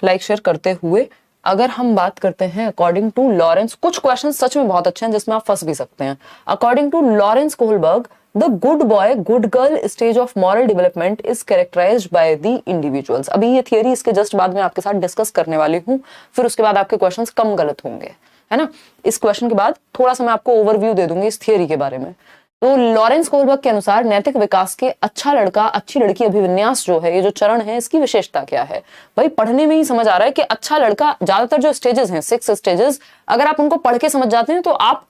Like share करते हुए अगर हम बात करते हैं अकॉर्डिंग टू लॉरेंस, कुछ क्वेश्चन सच में बहुत अच्छे हैं जिसमें आप फंस भी सकते हैं। According to Lawrence Kohlberg, the good boy good girl stage of moral development is characterized by the individuals. अभी ये थियरी इसके जस्ट बाद में आपके साथ डिस्कस करने वाली हूँ, फिर उसके बाद आपके क्वेश्चंस कम गलत होंगे, है ना। इस क्वेश्चन के बाद थोड़ा सा मैं आपको ओवरव्यू दे दूंगी इस थियरी के बारे में। तो लॉरेंस कोहलबर्ग के अनुसार नैतिक विकास के अच्छा लड़का अच्छी लड़की अभिविन्यास जो है, ये जो चरण है, इसकी विशेषता क्या है। भाई पढ़ने में ही समझ आ रहा है कि अच्छा लड़का, ज्यादातर जो स्टेजेस हैं 6 स्टेजेस, अगर आप उनको पढ़ के समझ जाते हैं तो आप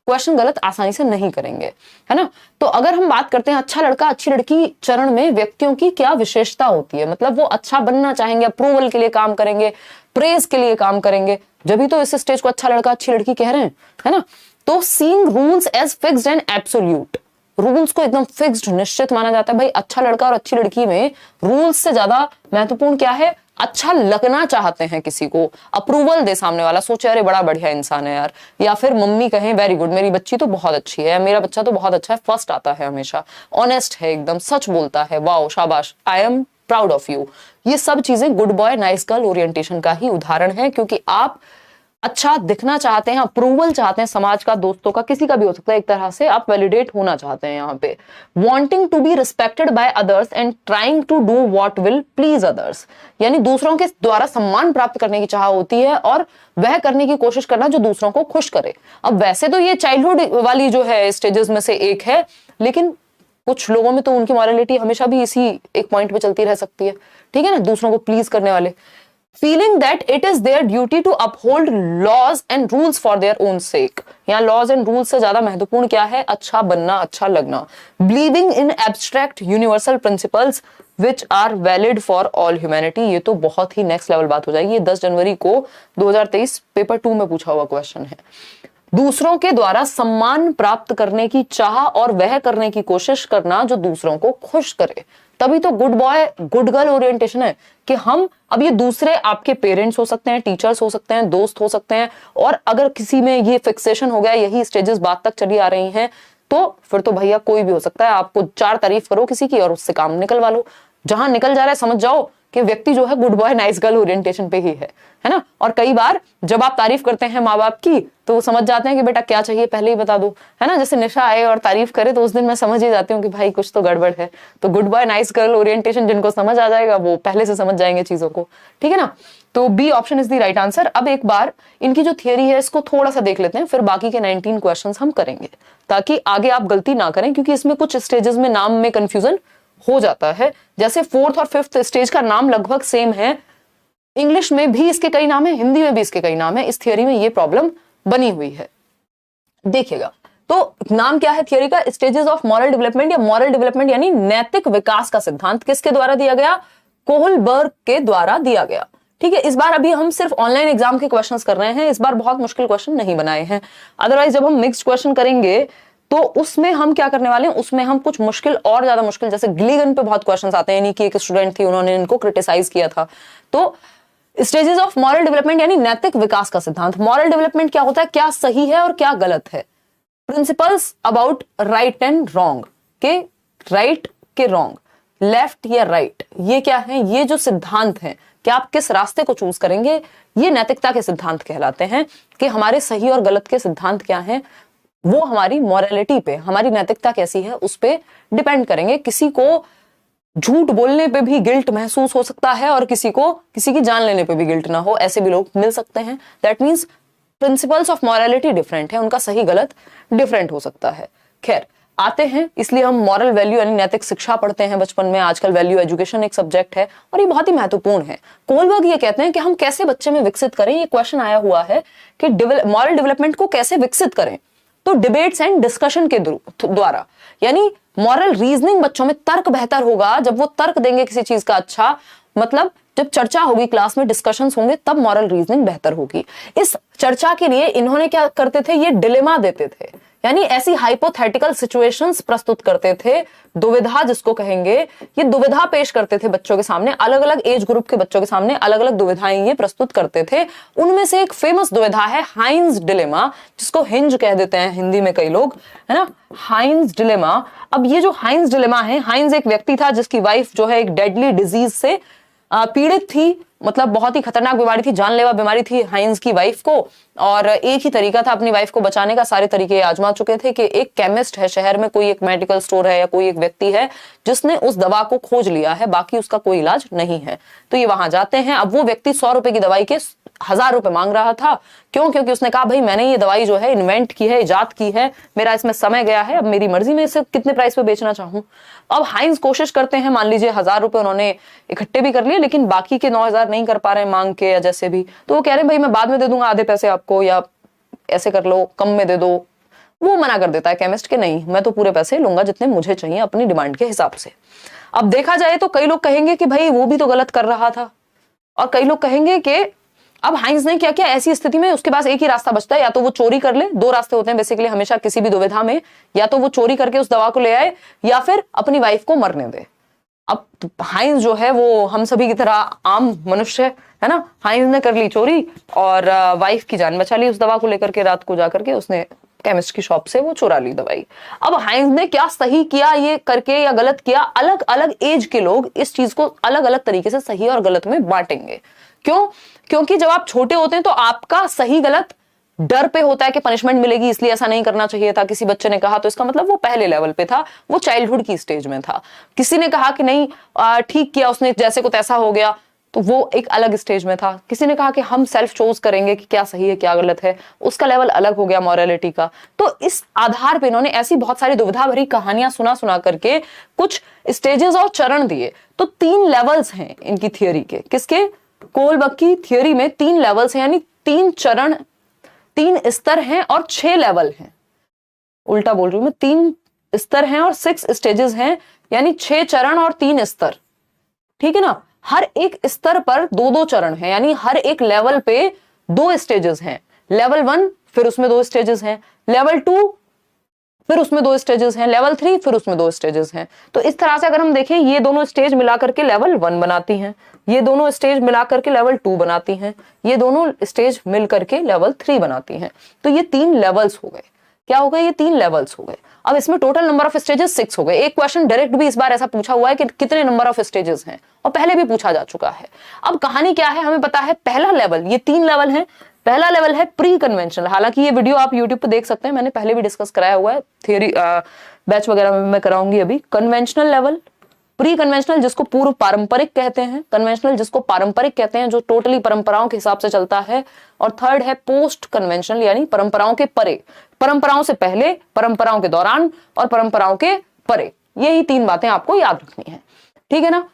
क्वेश्चन गलत आसानी से नहीं करेंगे, है ना। तो अगर हम बात करते हैं अच्छा लड़का अच्छी लड़की चरण में व्यक्तियों की क्या विशेषता होती है, मतलब वो अच्छा बनना चाहेंगे, अप्रूवल के लिए काम करेंगे, प्रेज के लिए काम करेंगे, जब भी तो इस स्टेज को अच्छा लड़का अच्छी लड़की कह रहे हैं, है ना। तो seeing rules as fixed and absolute, rules को एकदम फिक्स्ड निश्चित माना जाता है। भाई अच्छा लड़का और अच्छी लड़की में रूल्स से ज्यादा महत्वपूर्ण क्या है, अच्छा लगना चाहते हैं किसी को, अप्रूवल दे सामने वाला, सोचे अरे बड़ा बढ़िया इंसान है यार, या फिर मम्मी कहें वेरी गुड, मेरी बच्ची तो बहुत अच्छी है, मेरा बच्चा तो बहुत अच्छा है, फर्स्ट आता है हमेशा, ऑनेस्ट है, एकदम सच बोलता है, वाओ शाबाश, I am proud of you. ये सब चीजें good boy nice girl orientation का ही उदाहरण है, क्योंकि आप अच्छा दिखना चाहते हैं, अप्रूवल चाहते हैं समाज का, दोस्तों का, किसी का भी हो सकता है, एक तरह से आप वैलिडेट होना चाहते हैं यहाँ पे। Wanting to be respected by others and trying to do what will please others, यानी दूसरों के द्वारा सम्मान प्राप्त करने की चाह होती है और वह करने की कोशिश करना जो दूसरों को खुश करे। अब वैसे तो ये चाइल्डहुड वाली जो है स्टेजेस में से एक है, लेकिन कुछ लोगों में तो उनकी मॉरलिटी हमेशा भी इसी एक पॉइंट पे चलती रह सकती है, ठीक है ना, दूसरों को प्लीज करने वाले। Feeling that it is their duty to uphold laws and rules for their own sake, यहाँ laws and rules से ज्यादा महत्वपूर्ण क्या है, अच्छा बनना, अच्छा लगना। Believing in abstract universal principles which are valid for all humanity, ये तो बहुत ही नेक्स्ट लेवल बात हो जाएगी। ये 10 जनवरी को 2023 पेपर 2 में पूछा हुआ क्वेश्चन है। दूसरों के द्वारा सम्मान प्राप्त करने की चाह और वह करने की कोशिश करना जो दूसरों को खुश करे, तभी तो good boy good girl orientation है कि हम, अब ये दूसरे आपके पेरेंट्स हो सकते हैं, टीचर्स हो सकते हैं, दोस्त हो सकते हैं, और अगर किसी में ये फिक्सेशन हो गया, यही स्टेजेस बात तक चली आ रही हैं, तो फिर तो भैया कोई भी हो सकता है। आपको 4 तारीफ करो किसी की और उससे काम निकलवा लो, जहां निकल जा रहा है समझ जाओ कि व्यक्ति जो है good boy nice girl orientation पे ही है ना। और कई बार जब आप तारीफ करते हैं माँ बाप की तो वो समझ जाते हैं कि बेटा क्या चाहिए पहले ही बता दो, है ना। जैसे निशा आए और तारीफ करे तो उस दिन मैं समझ ही जाती हूँ कि भाई कुछ तो गड़बड़ है। तो good boy nice girl orientation जिनको समझ आ जाएगा वो पहले से समझ जाएंगे चीजों को, ठीक है ना। तो B option is the right answer. अब एक बार इनकी जो थियरी है इसको थोड़ा सा देख लेते हैं, फिर बाकी के 19 क्वेश्चन हम करेंगे ताकि आगे आप गलती ना करें, क्योंकि इसमें कुछ स्टेजेस में नाम में कंफ्यूजन हो जाता है। जैसे 4th और 5th स्टेज का नाम लगभग सेम है, इंग्लिश में भी इसके कई नाम है, हिंदी में भी इसके कई नाम है। इस थियरी में ये प्रॉब्लम बनी हुई है, देखिएगा। तो नाम क्या है थियरी का, स्टेजेस ऑफ मॉरल डेवलपमेंट, या मॉरल डेवलपमेंट यानी नैतिक विकास का सिद्धांत। किसके द्वारा दिया गया, कोहलबर्ग के द्वारा दिया गया, ठीक है। इस बार अभी हम सिर्फ ऑनलाइन एग्जाम के क्वेश्चंस कर रहे हैं, इस बार बहुत मुश्किल क्वेश्चन नहीं बनाए हैं। अदरवाइज जब हम मिक्स्ड क्वेश्चन करेंगे तो उसमें हम क्या करने वाले हैं, उसमें हम कुछ मुश्किल और ज्यादा मुश्किल, जैसे गिलीगन पे बहुत क्वेश्चंस आते हैं, यानी कि एक स्टूडेंट थी, उन्होंने इनको क्रिटिसाइज किया था। तो स्टेजेस ऑफ मॉरल डेवलपमेंट यानी नैतिक विकास का सिद्धांत। मॉरल डेवलपमेंट क्या होता है, क्या सही है और क्या गलत है। Principles about right and wrong, के राइट के रॉन्ग, लेफ्ट या राइट, ये क्या है, ये जो सिद्धांत हैं कि आप किस रास्ते को चूज करेंगे, ये नैतिकता के सिद्धांत कहलाते हैं। कि हमारे सही और गलत के सिद्धांत क्या हैं, वो हमारी मॉरलिटी पे, हमारी नैतिकता कैसी है उस पे डिपेंड करेंगे। किसी को झूठ बोलने पे भी गिल्ट महसूस हो सकता है और किसी को किसी की जान लेने पे भी गिल्ट ना हो, ऐसे भी लोग मिल सकते हैं। That means principles of morality different है, उनका सही गलत डिफरेंट हो सकता है। खैर आते हैं, इसलिए हम मॉरल वैल्यू यानी नैतिक शिक्षा पढ़ते हैं बचपन में। आजकल वैल्यू एजुकेशन एक सब्जेक्ट है और ये बहुत ही महत्वपूर्ण है। कोहलबर्ग ये कहते हैं कि हम कैसे बच्चे में विकसित करें, ये क्वेश्चन आया हुआ है कि मॉरल डेवलपमेंट को कैसे विकसित करें। तो डिबेट्स एंड डिस्कशन के द्वारा, यानी मॉरल रीजनिंग बच्चों में, तर्क बेहतर होगा जब वो तर्क देंगे किसी चीज का। अच्छा मतलब जब चर्चा होगी क्लास में, डिस्कशंस होंगे, तब मॉरल रीजनिंग बेहतर होगी। इस चर्चा के लिए इन्होंने क्या करते थे, ये डिलेमा देते थे, यानी ऐसी हाइपोथेटिकल सिचुएशंस प्रस्तुत करते थे, दुविधा जिसको कहेंगे, ये दुविधा पेश करते थे बच्चों के सामने। अलग अलग एज ग्रुप के बच्चों के सामने अलग अलग दुविधाएं ये प्रस्तुत करते थे। उनमें से एक फेमस दुविधा है हाइंस डिलेमा, जिसको हिंज कह देते हैं हिंदी में कई लोग, है ना, हाइंस डिलेमा। अब ये जो हाइंस डिलेमा है, हाइंस एक व्यक्ति था जिसकी वाइफ जो है एक डेडली डिजीज से पीड़ित थी, मतलब बहुत ही खतरनाक बीमारी थी, जानलेवा बीमारी थी हाइंस की वाइफ को, और एक ही तरीका था अपनी वाइफ को बचाने का। सारे तरीके आजमा चुके थे कि एक केमिस्ट है शहर में, कोई एक मेडिकल स्टोर है या कोई एक व्यक्ति है जिसने उस दवा को खोज लिया है, बाकी उसका कोई इलाज नहीं है। तो ये वहां जाते हैं। अब वो व्यक्ति 100 रुपए की दवाई के 1000 रुपए मांग रहा था। क्यों? क्योंकि उसने कहा भाई मैंने ये दवाई जो है इन्वेंट की है, इजाद की है, मेरा इसमें समय गया है, अब मेरी मर्जी में इसे कितने प्राइस पे बेचना चाहूं। अब हाइंस कोशिश करते हैं, मान लीजिए 1000 रुपए उन्होंने इकट्ठे भी कर लिए, लेकिन बाकी के 9000 नहीं कर पा रहे हैं मांग के या जैसे भी। तो वो कह रहे हैं भाई मैं बाद में दे दूंगा आधे पैसे आपको, या ऐसे कर लो कम में दे दो। वो मना कर देता है केमिस्ट के, नहीं मैं तो पूरे पैसे लूंगा जितने मुझे चाहिए अपनी डिमांड के हिसाब से। अब देखा जाए तो कई लोग कहेंगे कि भाई वो भी तो गलत कर रहा था, और कई लोग कहेंगे कि अब हाइंस ने क्या किया, ऐसी स्थिति में उसके पास एक ही रास्ता बचता है, या तो वो चोरी कर ले। दो रास्ते होते हैं बेसिकली हमेशा किसी भी दुविधा में, या तो वो चोरी करके उस दवा को ले आए या फिर अपनी वाइफ को मरने दे। अब हाइंस जो है वो हम सभी की तरह आम मनुष्य है ना, हाइंस ने कर ली चोरी और वाइफ की जान बचा ली उस दवा को लेकर के। रात को जाकर के उसने केमिस्ट की शॉप से वो चुरा ली दवाई। अब हाइंस ने क्या सही किया ये करके या गलत किया, अलग अलग एज के लोग इस चीज को अलग अलग तरीके से सही और गलत में बांटेंगे। क्यों? क्योंकि जब आप छोटे होते हैं तो आपका सही गलत डर पे होता है कि पनिशमेंट मिलेगी इसलिए ऐसा नहीं करना चाहिए था। किसी बच्चे ने कहा तो इसका मतलब वो पहले लेवल पे था, वो चाइल्डहुड की स्टेज में था। किसी ने कहा कि नहीं ठीक किया उसने, जैसे को तैसा हो गया, तो वो एक अलग स्टेज में था। किसी ने कहा कि हम सेल्फ चोज करेंगे कि क्या सही है क्या गलत है, उसका लेवल अलग हो गया मॉरलिटी का। तो इस आधार पे इन्होंने ऐसी बहुत सारी दुविधा भरी कहानियां सुना सुना करके कुछ स्टेजेस और चरण दिए। तो 3 लेवल्स हैं इनकी थियोरी के। किसके? कोहलबर्ग की थियोरी में 3 लेवल्स हैं, यानी 3 चरण, 3 स्तर हैं और 6 लेवल हैं। उल्टा बोल रही हूं मैं, 3 स्तर हैं और 6 स्टेजेस हैं, यानी 6 चरण और 3 स्तर। ठीक है ना? हर एक स्तर पर 2-2 चरण हैं, यानी हर एक लेवल पे 2 स्टेजेस हैं। लेवल 1 फिर उसमें 2 स्टेजेस हैं, लेवल 2 फिर उसमें 2 स्टेजेस हैं, लेवल 3 फिर उसमें 2 स्टेजेस हैं। तो इस तरह से अगर हम देखें, ये दोनों स्टेज मिलाकर के लेवल 1 बनाती हैं, ये दोनों स्टेज मिलाकर के लेवल 2 बनाती हैं, ये दोनों स्टेज मिलकर के लेवल 3 बनाती हैं। तो ये 3 लेवल्स हो गए। क्या हो गए? ये 3 लेवल्स हो गए। अब इसमें टोटल नंबर ऑफ स्टेजेस 6 हो गए। एक क्वेश्चन डायरेक्ट भी इस बार ऐसा पूछा हुआ है कि कितने नंबर ऑफ स्टेजेस हैं, और पहले भी पूछा जा चुका है। अब कहानी क्या है हमें पता है। पहला लेवल, ये 3 लेवल हैं। पहला लेवल है प्री कन्वेंशनल। हालांकि ये वीडियो आप यूट्यूब पे देख सकते हैं, मैंने पहले भी डिस्कस कराया हुआ है, थियरी बैच वगैरह में मैं कराऊंगी अभी। कन्वेंशनल लेवल, प्री कन्वेंशनल जिसको पूर्व पारंपरिक कहते हैं, कन्वेंशनल जिसको पारंपरिक कहते हैं, जो टोटली परंपराओं के हिसाब से चलता है। और थर्ड है पोस्ट कन्वेंशनल, यानी परंपराओं के परे, परंपराओं से पहले, परंपराओं के दौरान और परंपराओं के परे। यही 3 बातें आपको याद रखनी है। ठीक है ना?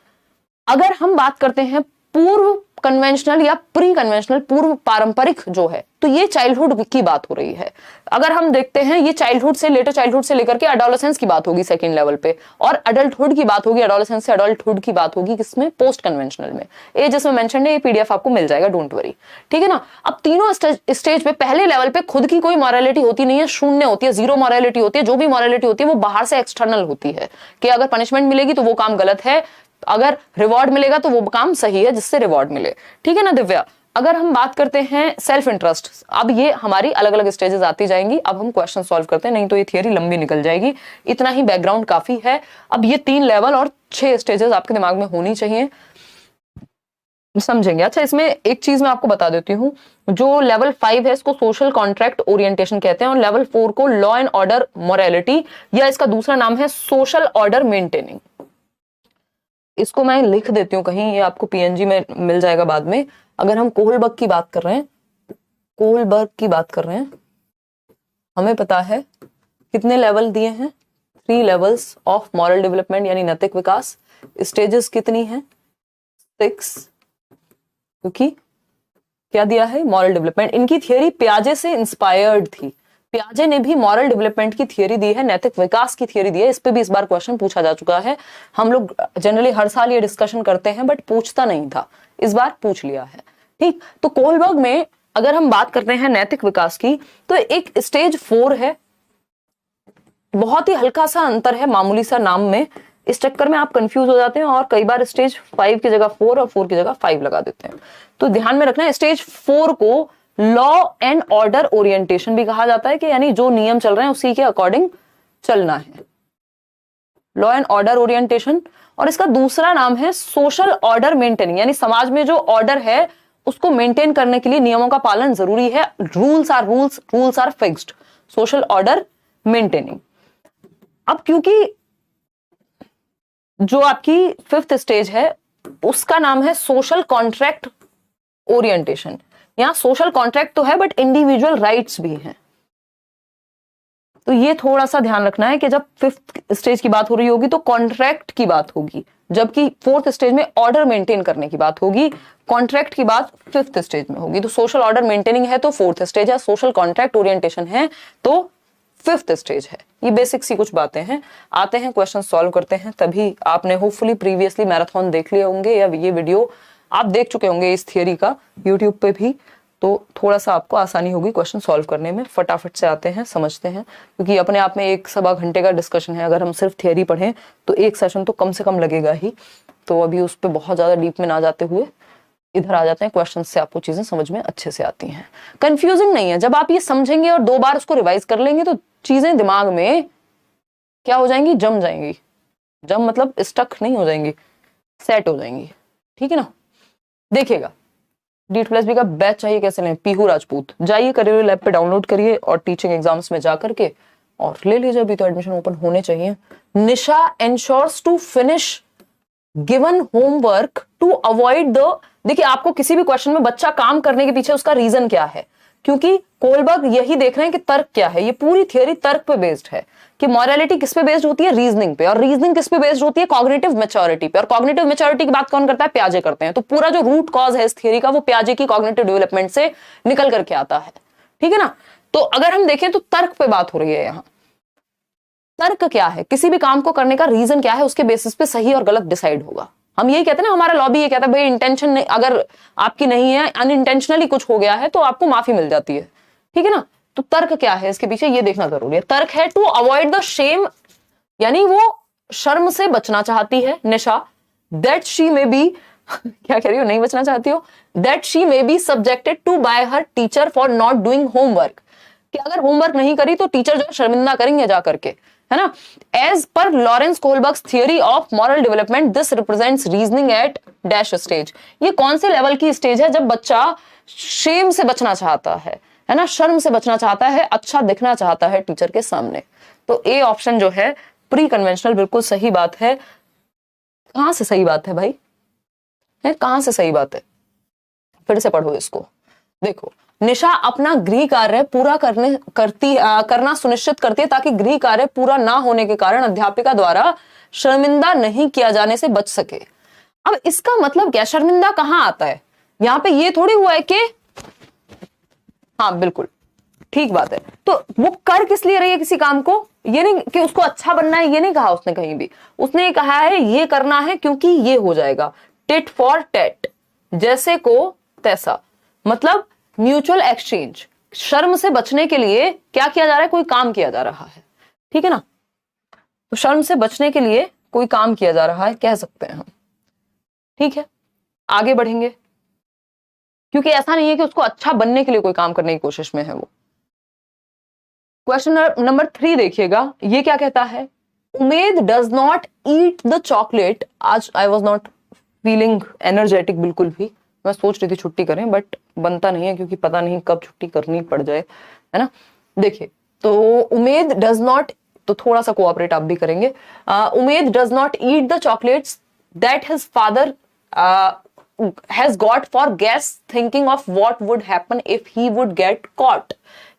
अगर हम बात करते हैं पूर्व कन्वेंशनल या प्री कन्वेंशनल, पूर्व पारंपरिक जो है, तो ये चाइल्डहुड की बात हो रही है। अगर हम देखते हैं ये चाइल्डहुड से, लेटर चाइल्डहुड से लेकर के एडोलेसेंस की बात होगी सेकंड लेवल पे, और अडल्टहुड की बात होगी, एडोलेसेंस से अडल्टहुड की बात होगी किसमें? पोस्ट कन्वेंशनल में। ये जिसमें मेंशन है, ये पीडीएफ आपको मिल जाएगा, डोंट वरी। ठीक है ना? अब तीनों स्टेज पे, पहले लेवल पे खुद की कोई मॉरलिटी होती नहीं है, शून्य होती है, जीरो मॉरलिटी होती है। जो भी मॉरलिटी होती है वो बाहर से एक्सटर्नल होती है, कि अगर पनिशमेंट मिलेगी तो वो काम गलत है, अगर रिवॉर्ड मिलेगा तो वो काम सही है जिससे रिवॉर्ड मिले। ठीक है ना दिव्या? अगर हम बात करते हैं सेल्फ इंटरेस्ट, अब ये हमारी अलग अलग स्टेजेस आती जाएंगी। अब हम क्वेश्चन सॉल्व करते हैं, नहीं तो ये थियरी लंबी निकल जाएगी। इतना ही बैकग्राउंड काफी है। अब ये 3 लेवल और 6 स्टेजेस आपके दिमाग में होनी चाहिए, समझेंगे। अच्छा, इसमें एक चीज मैं आपको बता देती हूँ, जो लेवल 5 है इसको सोशल कॉन्ट्रैक्ट ओरिएंटेशन कहते हैं, और लेवल 4 को लॉ एंड ऑर्डर मोरालिटी, या इसका दूसरा नाम है सोशल ऑर्डर मेंटेनिंग। इसको मैं लिख देती हूँ कहीं, ये आपको पीएनजी में मिल जाएगा बाद में। अगर हम कोहलबर्ग की बात कर रहे हैं, कोहलबर्ग की बात कर रहे हैं, हमें पता है कितने लेवल दिए हैं? 3 लेवल्स ऑफ मॉरल डेवलपमेंट, यानी नैतिक विकास। स्टेजेस कितनी हैं? 6, क्योंकि क्या दिया है? Moral development. इनकी थियरी पियाजे से इंस्पायर्ड थी। पियाजे ने भी मॉरल डेवलपमेंट की थियरी दी है, नैतिक विकास की थियरी दी है। इस पे भी इस बार क्वेश्चन पूछा जा चुका है। हम लोग जनरली हर साल ये डिस्कशन करते हैं, बट पूछता नहीं था, इस बार पूछ लिया है। ठीक, तो कोहलबर्ग में अगर हम बात करते हैं नैतिक विकास की, तो एक स्टेज 4 है, बहुत ही हल्का सा अंतर है, मामूली सा नाम में। इस चक्कर में आप कंफ्यूज हो जाते हैं और कई बार स्टेज 5 की जगह 4 और 4 की जगह 5 लगा देते हैं। तो ध्यान में रखना है, स्टेज 4 को लॉ एंड ऑर्डर ओरिएंटेशन भी कहा जाता है, कि यानी जो नियम चल रहे हैं उसी के अकॉर्डिंग चलना है। लॉ एंड ऑर्डर ओरिएंटेशन, और इसका दूसरा नाम है सोशल ऑर्डर मेंटेनिंग, यानी समाज में जो ऑर्डर है उसको मेंटेन करने के लिए नियमों का पालन जरूरी है। Rules are fixed, social order maintaining. अब क्योंकि जो आपकी फिफ्थ स्टेज है उसका नाम है सोशल कॉन्ट्रैक्ट ओरिएंटेशन। यहां सोशल कॉन्ट्रैक्ट तो है बट इंडिविजुअल राइट्स भी हैं, तो ये थोड़ा सा ध्यान रखना है कि जब फिफ्थ स्टेज की बात हो रही होगी तो कॉन्ट्रैक्ट की बात होगी, जबकि फोर्थ स्टेज में ऑर्डर मेंटेन करने की बात होगी, कॉन्ट्रैक्ट की बात फिफ्थ स्टेज में होगी। तो सोशल ऑर्डर मेंटेनिंग है तो फोर्थ स्टेज है, सोशल कॉन्ट्रैक्ट ओरिएंटेशन है तो फिफ्थ स्टेज है। ये बेसिक सी कुछ बातें हैं। आते हैं क्वेश्चन सॉल्व करते हैं। तभी आपने होपफुली प्रीवियसली मैराथन देख लिए होंगे या ये वीडियो आप देख चुके होंगे इस थियरी का यूट्यूब पे भी, तो थोड़ा सा आपको आसानी होगी क्वेश्चन सॉल्व करने में। फटाफट से आते हैं, समझते हैं, क्योंकि अपने आप में 1-1.25 घंटे का डिस्कशन है। अगर हम सिर्फ थियरी पढ़ें तो एक सेशन तो कम से कम लगेगा ही। तो अभी उस पर बहुत ज्यादा डीप में ना जाते हुए इधर आ जाते हैं, क्वेश्चन से आपको चीजें समझ में अच्छे से आती हैं, कंफ्यूजिंग नहीं है। जब आप ये समझेंगे और 2 बार उसको रिवाइज कर लेंगे तो चीजें दिमाग में क्या हो जाएंगी, जम जाएंगी। जम मतलब स्टक नहीं हो जाएंगी, सेट हो जाएंगी, ठीक है ना। देखिएगा, D2+B का बैच चाहिए कैसे लें, पीहू राजपूत जाइए करियर लैब पे डाउनलोड करिए और टीचिंग एग्जाम्स में जा करके और ले लीजिए। अभी तो एडमिशन ओपन होने चाहिए। Nisha ensures to finish given homework to avoid the, देखिए आपको किसी भी क्वेश्चन में बच्चा काम करने के पीछे उसका रीजन क्या है, क्योंकि कोलबर्ग यही देख रहे हैं कि तर्क क्या है। ये पूरी थियरी तर्क पे बेस्ड है कि मॉरलिटी किस पे बेस्ड होती है, रीजनिंग पे, और रीजनिंग किस पे बेस्ड होती है, कॉग्निटिव मैच्योरिटी पे, और कॉग्निटिव मैच्योरिटी की बात कौन करता है, पियाजे करते हैं। तो पूरा जो रूट कॉज है इस थियरी का वो पियाजे की कॉग्निटिव डेवलपमेंट से निकल करके आता है, ठीक है ना। तो अगर हम देखें तो तर्क पे बात हो रही है यहाँ। तर्क क्या है, किसी भी काम को करने का रीजन क्या है, उसके बेसिस पे सही और गलत डिसाइड होगा। हम यही कहते हैं ना, हमारा लॉबी ये कहता है भाई इंटेंशन नहीं, अगर आपकी नहीं है, अनइंटेंशनली कुछ हो गया है तो आपको माफी मिल जाती है, ठीक है ना। तो तर्क क्या है इसके पीछे ये देखना जरूरी है। तर्क है टू अवॉइड द शेम, यानी वो शर्म से बचना चाहती है Nisha, that she may be क्या कह रही हो, नहीं बचना चाहती हो, that she may be subjected to by her teacher for not doing homework, कि अगर होमवर्क नहीं करी तो टीचर जो है शर्मिंदा करेंगे जा करके, है ना। As per Lawrence Kohlberg's theory of moral development this represents reasoning at dash stage. ये कौन से लेवल की स्टेज है, जब बच्चा शेम से बचना चाहता है ना, शर्म से बचना चाहता है, अच्छा दिखना चाहता है टीचर के सामने। तो ए ऑप्शन जो है प्री कन्वेंशनल बिल्कुल सही बात है। कहां से सही बात है भाई, है कहां से सही बात है, फिर से पढ़ो इसको। देखो, निशा अपना गृह कार्य पूरा करना सुनिश्चित करती है ताकि गृह कार्य पूरा ना होने के कारण अध्यापिका द्वारा शर्मिंदा नहीं किया जाने से बच सके। अब इसका मतलब क्या, शर्मिंदा कहां आता है यहां पे, ये थोड़ी हुआ है कि हाँ बिल्कुल ठीक बात है। तो वो कर किस लिए रही है किसी काम को, ये नहीं कि उसको अच्छा बनना है, ये नहीं कहा उसने कहीं भी। उसने कहा है ये करना है क्योंकि ये हो जाएगा, टिट फॉर टैट, जैसे को तैसा, मतलब म्यूचुअल एक्सचेंज। शर्म से बचने के लिए क्या किया जा रहा है, कोई काम किया जा रहा है, ठीक है ना। तो शर्म से बचने के लिए कोई काम किया जा रहा है कह सकते हैं हम, ठीक है। आगे बढ़ेंगे, क्योंकि ऐसा नहीं है कि उसको अच्छा बनने के लिए कोई काम करने की कोशिश में है वो। क्वेश्चन नंबर 3 देखिएगा, ये क्या कहता है, Umed does not eat the chocolate. आज I was not feeling energetic बिल्कुल भी, मैं सोच रही थी छुट्टी करें बट बनता नहीं है क्योंकि पता नहीं कब छुट्टी करनी पड़ जाए, है ना। देखिए, तो उमेद डज नॉट, तो थोड़ा सा कोऑपरेट आप भी करेंगे। Umed does not eat the chocolates that his father has got for guess thinking of what would happen if he would get caught।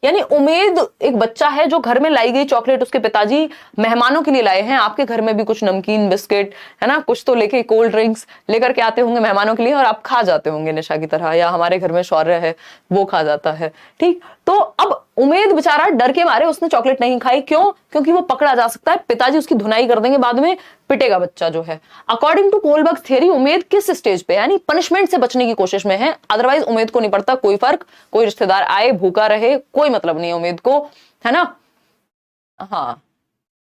यानी उमेद एक बच्चा है जो घर में लाई गई चॉकलेट उसके पिताजी मेहमानों के लिए लाए हैं। आपके घर में भी कुछ नमकीन बिस्किट है ना, कुछ तो लेके कोल्ड ड्रिंक्स लेकर के आते होंगे मेहमानों के लिए और आप खा जाते होंगे निशा की तरह, या हमारे घर में शौर्य है वो खा जाता है, ठीक। तो अब उमेद बेचारा डर के मारे उसने चॉकलेट नहीं खाई, क्यों, क्योंकि वो पकड़ा जा सकता है, पिताजी उसकी धुनाई कर देंगे, बाद में पिटेगा बच्चा जो है। अकॉर्डिंग टू कोलबर्ग थ्योरी उमेद किस स्टेज पे, यानी पनिशमेंट से बचने की कोशिश में है। अदरवाइज उमेद को नहीं पड़ता कोई फर्क, कोई रिश्तेदार आए भूखा रहे कोई मतलब नहीं है उमेद को, है ना। हाँ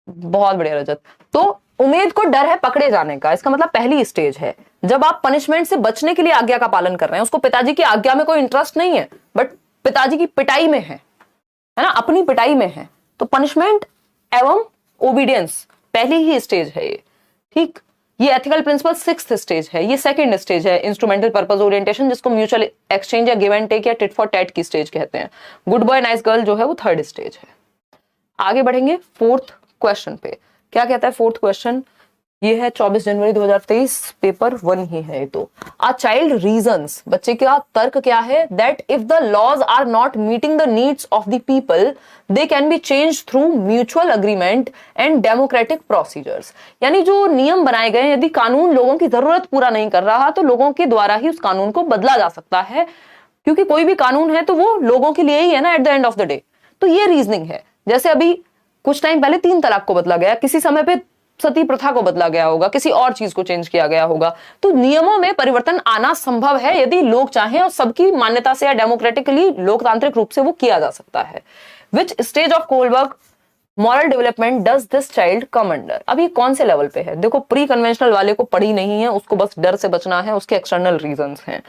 बहुत बढ़िया रजत। तो उमेद को डर है पकड़े जाने का, इसका मतलब पहली स्टेज है जब आप पनिशमेंट से बचने के लिए आज्ञा का पालन कर रहे हैं। उसको पिताजी की आज्ञा में कोई इंटरेस्ट नहीं है बट पिताजी की पिटाई में है ना, अपनी पिटाई में है। तो पनिशमेंट एवं ओबीडियंस पहली ही स्टेज है ये, ठीक। ये एथिकल प्रिंसिपल 6th स्टेज है, ये 2nd स्टेज है इंस्ट्रूमेंटल पर्पस ओरिएंटेशन, जिसको म्यूचुअल एक्सचेंज या गिव एंड टेक या टिट फॉर टैट की स्टेज कहते हैं। गुड बॉय नाइस गर्ल जो है वो 3rd स्टेज है। आगे बढ़ेंगे 4th क्वेश्चन पे। क्या कहता है 4th क्वेश्चन? ये है 24 जनवरी 2023, पेपर 1 ही है ये तो। अ चाइल्ड रीजंस, बच्चे का तर्क क्या है? That if the laws are not meeting the needs of the people they can be change through mutual agreement and democratic procedures. यानी जो नियम बनाए गए, यदि कानून लोगों की जरूरत पूरा नहीं कर रहा तो लोगों के द्वारा ही उस कानून को बदला जा सकता है, क्योंकि कोई भी कानून है तो वो लोगों के लिए ही है ना at the end of the day. तो ये रीजनिंग है। जैसे अभी कुछ टाइम पहले 3 तलाक को बदला गया, किसी समय पे सती प्रथा को बदला गया होगा, किसी और चीज को चेंज किया गया होगा। तो नियमों में परिवर्तन आना संभव है यदि लोग चाहें, और सबकी मान्यता से या डेमोक्रेटिकली लोकतांत्रिक रूप से वो किया जा सकता है। विच stage of Kohlberg moral development does this child come under? अभी कौन से लेवल पे है? देखो, प्री कन्वेंशनल वाले को पढ़ी नहीं है, उसको बस डर से बचना है, उसके एक्सटर्नल रीजंस हैं।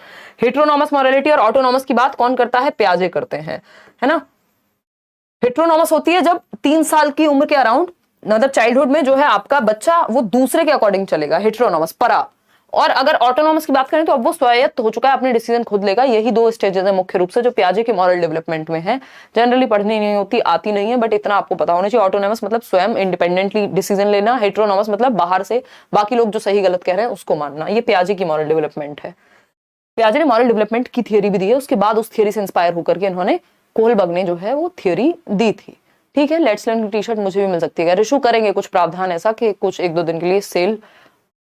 हेटेरोनॉमस मॉरलिटी और ऑटोनॉमस की बात कौन करता है? पियाजे करते हैं, है ना। हेटेरोनॉमस होती है जब 3 साल की उम्र के अराउंड, मतलब चाइल्डहुड में जो है आपका बच्चा वो दूसरे के अकॉर्डिंग चलेगा, हेटेरोनॉमस परा। और अगर ऑटोनॉमस की बात करें तो अब वो स्वायत्त हो चुका है, अपने डिसीजन खुद लेगा। यही 2 स्टेजेस है मुख्य रूप से जो पियाजे के मॉरल डेवलपमेंट में है। जनरली पढ़नी नहीं होती, आती नहीं है, बट इतना आपको पता होना चाहिए। ऑटोनॉमस मतलब स्वयं इंडिपेंडेंटली डिसीजन लेना, हेटेरोनॉमस मतलब बाहर से बाकी लोग जो सही गलत कह रहे हैं उसको मानना। ये पियाजे की मॉरल डेवलपमेंट है। पियाजे ने मॉरल डेवलपमेंट की थियरी भी दी है, उसके बाद उस थियरी से इंस्पायर होकर के इन्होंने कोहलबर्ग ने जो है वो थियरी दी थी। ठीक है, लेट्स लर्न की टी शर्ट मुझे भी मिल सकती है। इशू करेंगे कुछ प्रावधान ऐसा कि कुछ 1-2 दिन के लिए सेल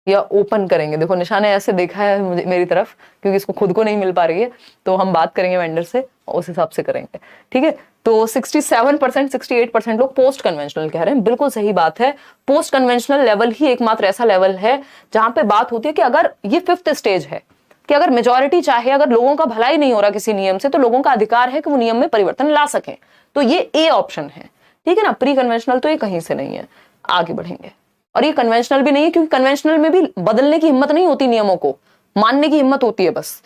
या ओपन करेंगे। देखो निशा ने ऐसे देखा है मुझे मेरी तरफ, क्योंकि इसको खुद को नहीं मिल पा रही है, तो हम बात करेंगे वेंडर से, उस हिसाब से करेंगे। ठीक है, तो 67% 68% लोग पोस्ट कन्वेंशनल कह रहे हैं। बिल्कुल सही बात है। पोस्ट कन्वेंशनल लेवल ही एकमात्र ऐसा लेवल है जहां पे बात होती है कि अगर ये 5th स्टेज है कि अगर मेजॉरिटी चाहे, अगर लोगों का भला ही नहीं हो रहा किसी नियम से, तो लोगों का अधिकार है कि वो नियम में परिवर्तन ला सकें। तो ये ए ऑप्शन है, ठीक है ना। प्री कन्वेंशनल तो ये कहीं से नहीं है। आगे बढ़ेंगे, और ये कन्वेंशनल भी नहीं है, क्योंकि कन्वेंशनल में भी बदलने की हिम्मत नहीं होती, नियमों को मानने की हिम्मत होती है बस।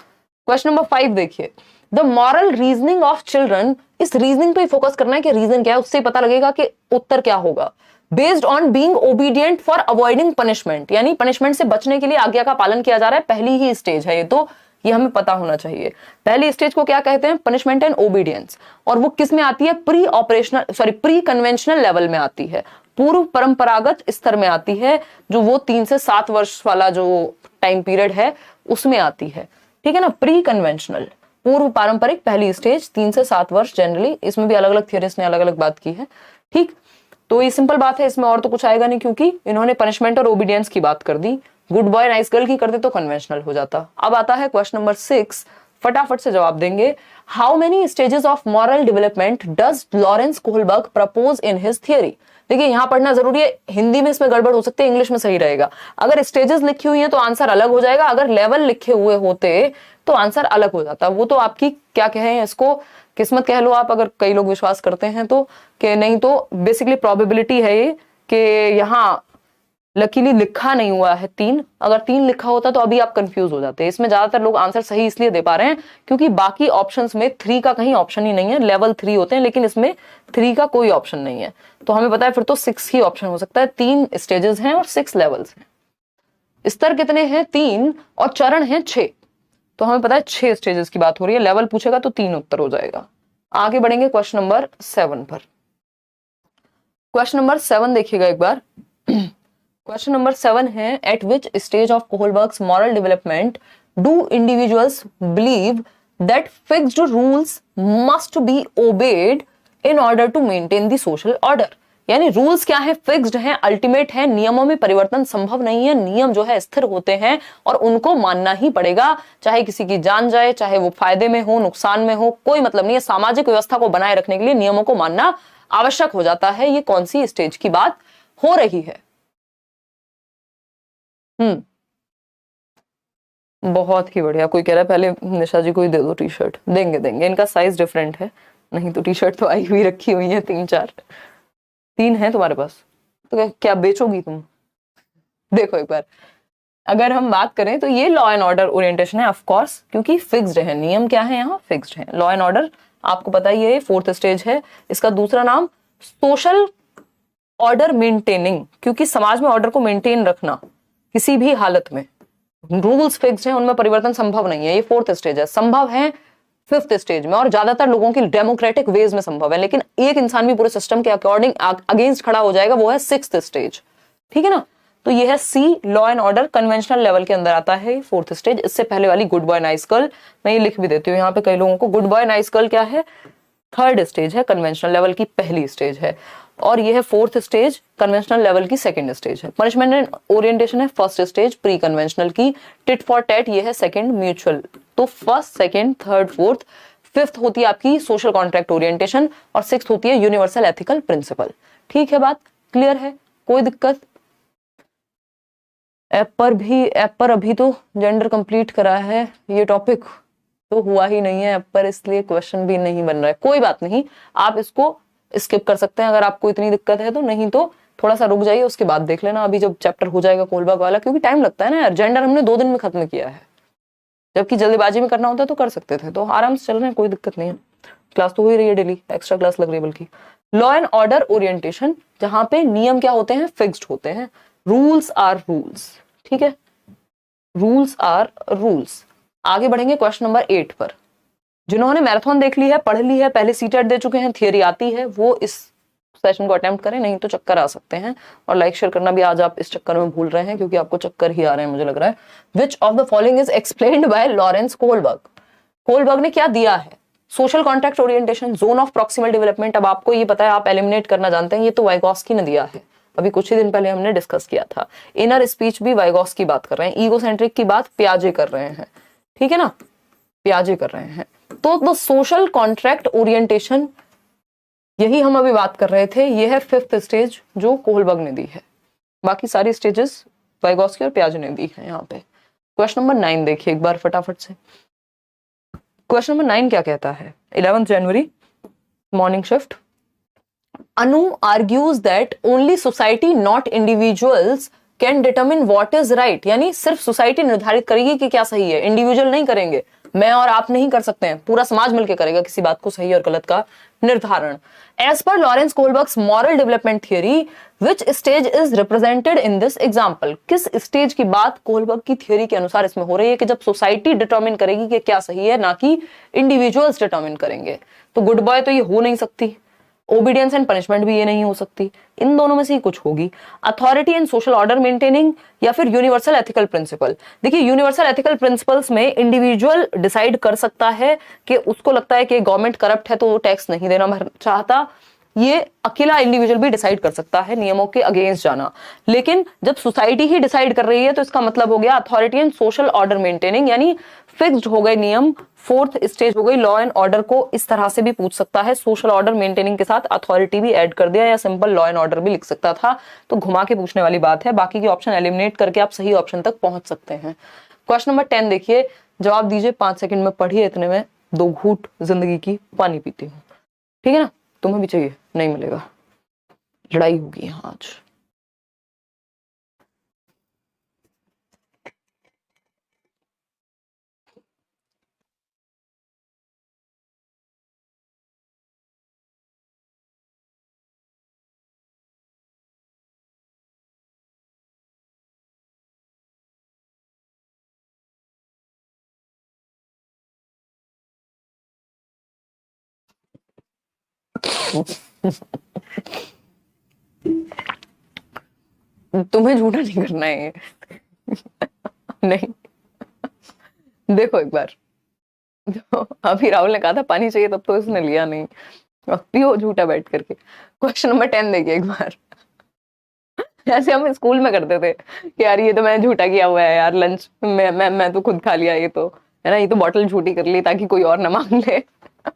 क्वेश्चन नंबर 5 देखिए, the moral reasoning of children. इस रीजनिंग पे फोकस करना है कि रीजन क्या है, उससे पता लगेगा कि उत्तर क्या होगा। Based on being obedient for avoiding punishment, यानी पनिशमेंट से बचने के लिए आज्ञा का पालन किया जा रहा है। पहली ही स्टेज है ये, तो ये हमें पता होना चाहिए। पहली स्टेज को क्या कहते हैं? Punishment and obedience. और वो किस में आती है? प्री कन्वेंशनल लेवल में आती है, पूर्व परंपरागत स्तर में आती है, जो वो 3 से 7 वर्ष वाला जो टाइम पीरियड है उसमें आती है। ठीक है ना, प्री कन्वेंशनल, पूर्व पारंपरिक पहली स्टेज 3 से 7 वर्ष जनरली। इसमें भी अलग अलग थियरिस्ट ने अलग अलग बात की है। ठीक, तो ये सिंपल बात है, इसमें और तो कुछ आएगा नहीं, क्योंकि इन्होंने पनिशमेंट और ओबीडियंस की बात कर दी। गुड बॉय नाइस गर्ल की करते तो कन्वेंशनल हो जाता। अब आता है क्वेश्चन नंबर 6, फटाफट से जवाब देंगे। How many stages of moral development does Lawrence Kohlberg propose in his theory? देखिए यहां पढ़ना जरूरी है, हिंदी में इसमें गड़बड़ हो सकती है, इंग्लिश में सही रहेगा। अगर स्टेजेस लिखी हुई है तो आंसर अलग हो जाएगा, अगर लेवल लिखे हुए होते तो आंसर अलग हो जाता। वो तो आपकी क्या कहें इसको, किस्मत कह लो आप, अगर कई लोग विश्वास करते हैं तो, कि नहीं तो बेसिकली प्रोबेबिलिटी है ये कि यहाँ लकीली लिखा नहीं हुआ है 3। अगर 3 लिखा होता तो अभी आप कंफ्यूज हो जाते। इसमें ज्यादातर लोग आंसर सही इसलिए दे पा रहे हैं क्योंकि बाकी ऑप्शंस में 3 का कहीं ऑप्शन ही नहीं है। लेवल 3 होते हैं लेकिन इसमें 3 का कोई ऑप्शन नहीं है, तो हमें पता है फिर तो 6 ही ऑप्शन हो सकता है। 3 स्टेजेस हैं और 6 लेवल्स हैं। स्तर कितने हैं? 3, और चरण हैं 6, तो हमें पता है 6 स्टेजेस की बात हो रही है। लेवल पूछेगा तो 3 उत्तर हो जाएगा। आगे बढ़ेंगे क्वेश्चन नंबर 7 पर। क्वेश्चन नंबर 7 देखिएगा एक बार। क्वेश्चन नंबर 7 है, at which stage of Kohlberg's moral development do individuals believe that fixed rules must be obeyed in order to maintain the social order? यानी रूल्स क्या है? फिक्स्ड हैं, ultimate हैं, नियमों में परिवर्तन संभव नहीं है। नियम जो है स्थिर होते हैं और उनको मानना ही पड़ेगा, चाहे किसी की जान जाए, चाहे वो फायदे में हो नुकसान में हो, कोई मतलब नहीं है। सामाजिक व्यवस्था को बनाए रखने के लिए नियमों को मानना आवश्यक हो जाता है। ये कौन सी स्टेज की बात हो रही है? बहुत ही बढ़िया। कोई कह रहा है पहले निशा जी को ही दे दो टी शर्ट। देंगे देंगे, इनका साइज डिफरेंट है, नहीं तो टी शर्ट तो आई हुई रखी हुई है 3 है तुम्हारे पास, तो क्या बेचोगी तुम? देखो एक बार, अगर हम बात करें तो ये लॉ एंड ऑर्डर ओरिएंटेशन है ऑफ कोर्स, क्योंकि फिक्स्ड है। नियम क्या है? यहाँ फिक्स्ड है। लॉ एंड ऑर्डर आपको पता ही है 4th स्टेज है। इसका दूसरा नाम सोशल ऑर्डर मेंटेनिंग, क्योंकि समाज में ऑर्डर को मेंटेन रखना किसी भी हालत में, रूल्स फिक्स्ड हैं, उनमें परिवर्तन संभव नहीं है, ये फोर्थ स्टेज है। संभव है फिफ्थ स्टेज में और ज्यादातर लोगों की डेमोक्रेटिक वेज में संभव है, लेकिन एक इंसान भी पूरे सिस्टम के अकॉर्डिंग अगेंस्ट खड़ा हो जाएगा, वो है सिक्स्थ स्टेज। ठीक है ना, तो ये है C, law and order conventional level के अंदर आता है फोर्थ स्टेज। इससे पहले वाली गुड बॉय नाइस गर्ल, मैं ये लिख भी देती हूँ यहाँ पे कई लोगों को, गुड बॉय नाइस गर्ल क्या है, थर्ड स्टेज है, कन्वेंशनल लेवल की पहली स्टेज है, और ये है फोर्थ स्टेज, कन्वेंशनल लेवल की सेकंड स्टेज है। पनिशमेंट एंड ओरिएंटेशन है फर्स्ट स्टेज, प्री कन्वेंशनल की। टिट फॉर टैट ये है सेकंड, म्यूचुअल। तो first, second, third, fourth, fifth होती है आपकी सोशल कॉन्ट्रैक्ट ओरिएंटेशन, और सिक्स्थ होती है यूनिवर्सल एथिकल प्रिंसिपल। ठीक है, बात क्लियर है, कोई दिक्कत? ऐप पर अभी तो जेंडर कंप्लीट करा है, ये टॉपिक तो हुआ ही नहीं है ऐप पर, इसलिए क्वेश्चन भी नहीं बन रहा है। कोई बात नहीं, आप इसको स्किप कर सकते हैं अगर आपको इतनी दिक्कत है तो, नहीं तो थोड़ा सा रुक जाइए, उसके बाद देख लेना अभी जब चैप्टर हो जाएगा कोलबर्ग वाला, क्योंकि टाइम लगता है ना यार, जेंडर हमने 2 दिन में खत्म किया है, जबकि जल्दीबाजी में करना होता है तो कर सकते थे, तो आराम से चल रहे हैं, कोई दिक्कत नहीं है। क्लास तो हो ही रही है डेली, एक्स्ट्रा क्लास लग रही है बल्कि। लॉ एंड ऑर्डर ओरिएंटेशन, जहां पे नियम क्या होते हैं, फिक्स्ड होते हैं, रूल्स आर रूल्स। ठीक है, रूल्स आर रूल्स। आगे बढ़ेंगे क्वेश्चन नंबर 8 पर। जिन्होंने मैराथन देख ली है, पढ़ ली है, पहले सीटेट दे चुके हैं, थियरी आती है, वो इस सेशन को अटेम्प्ट करें, नहीं तो चक्कर आ सकते हैं। और लाइक शेयर करना भी आज आप इस चक्कर में भूल रहे हैं, क्योंकि आपको चक्कर ही आ रहे हैं मुझे लग रहा है। Which of the following is explained bye Lawrence Kohlberg? Kohlberg ने क्या दिया है? Social contract orientation, zone of proximal development. अब आपको ये पता है, आप एलिमिनेट करना जानते हैं, ये तो वाइगॉस्की ने दिया है, अभी कुछ ही दिन पहले हमने डिस्कस किया था। इनर स्पीच भी वाइगॉस्की बात कर रहे हैं, ईगोसेंट्रिक की बात पियाजे कर रहे हैं। ठीक है ना, पियाजे कर रहे हैं। तो द सोशल कॉन्ट्रैक्ट ओरिएंटेशन, यही हम अभी बात कर रहे थे, ये है फिफ्थ स्टेज जो कोलबर्ग ने दी है, बाकी सारी स्टेजेस वाइगॉस्की और पियाजे ने दी है। यहाँ पे क्वेश्चन नंबर 9 देखिए एक बार फटाफट से। क्वेश्चन नंबर 9 क्या कहता है? 11 जनवरी, morning shift. Anu argues that only society, not individuals, can determine what is right. यानी सिर्फ सोसाइटी निर्धारित करेगी कि क्या सही है, इंडिविजुअल नहीं करेंगे, मैं और आप नहीं कर सकते हैं, पूरा समाज मिलकर करेगा किसी बात को सही और गलत का निर्धारण। As per Lawrence Kohlberg's moral development theory, which stage is represented in this example? किस स्टेज की बात कोलबर्ग की थियरी के अनुसार इसमें हो रही है कि जब सोसाइटी डिटर्मिन करेगी कि क्या सही है, ना कि इंडिविजुअल्स डिटर्मिन करेंगे? तो गुड बॉय तो ये हो नहीं सकती, ओबीडियंस एंड पनिशमेंट भी ये नहीं हो सकती, इन दोनों में से ही कुछ होगी। Authority and social order maintaining या फिर यूनिवर्सल एथिकल प्रिंसिपल। देखिए, यूनिवर्सल एथिकल प्रिंसिपल्स में इंडिविजुअल डिसाइड कर सकता है कि उसको लगता है कि गवर्नमेंट करप्ट है तो वो टैक्स नहीं देना चाहता, ये अकेला इंडिविजुअल भी डिसाइड कर सकता है नियमों के अगेंस्ट जाना। लेकिन जब सोसाइटी ही डिसाइड कर रही है तो इसका मतलब हो गया authority and social order maintaining, यानी फिक्स्ड हो गए नियम। फोर्थ स्टेज हो गई लॉ एंड ऑर्डर को इस तरह से भी पूछ सकता है, सोशल ऑर्डर मेंटेनिंग के साथ अथॉरिटी भी ऐड कर दिया, या सिंपल लॉ एंड ऑर्डर भी लिख सकता था, तो घुमा के पूछने वाली बात है। बाकी के ऑप्शन एलिमिनेट करके आप सही ऑप्शन तक पहुंच सकते हैं। क्वेश्चन नंबर 10 देखिए, जवाब दीजिए, 5 सेकंड में पढ़िए, इतने में 2 घूंट जिंदगी की पानी पीती हूँ। ठीक है ना, तुम्हें भी चाहिए, नहीं मिलेगा, लड़ाई होगी यहाँ आज। तुम्हें झूठा नहीं करना है नहीं, देखो एक बार, तो अभी राहुल ने कहा था पानी चाहिए, तब तो इसने लिया नहीं, अब पियो झूठा बैठ करके। क्वेश्चन नंबर 10 देखिए एक बार। जैसे हम स्कूल में करते थे कि यार ये तो मैंने झूठा किया हुआ है यार, लंच मैं तो खुद खा लिया, ये तो है ना, ये तो बॉटल झूठी कर ली ताकि कोई और ना मांग ले,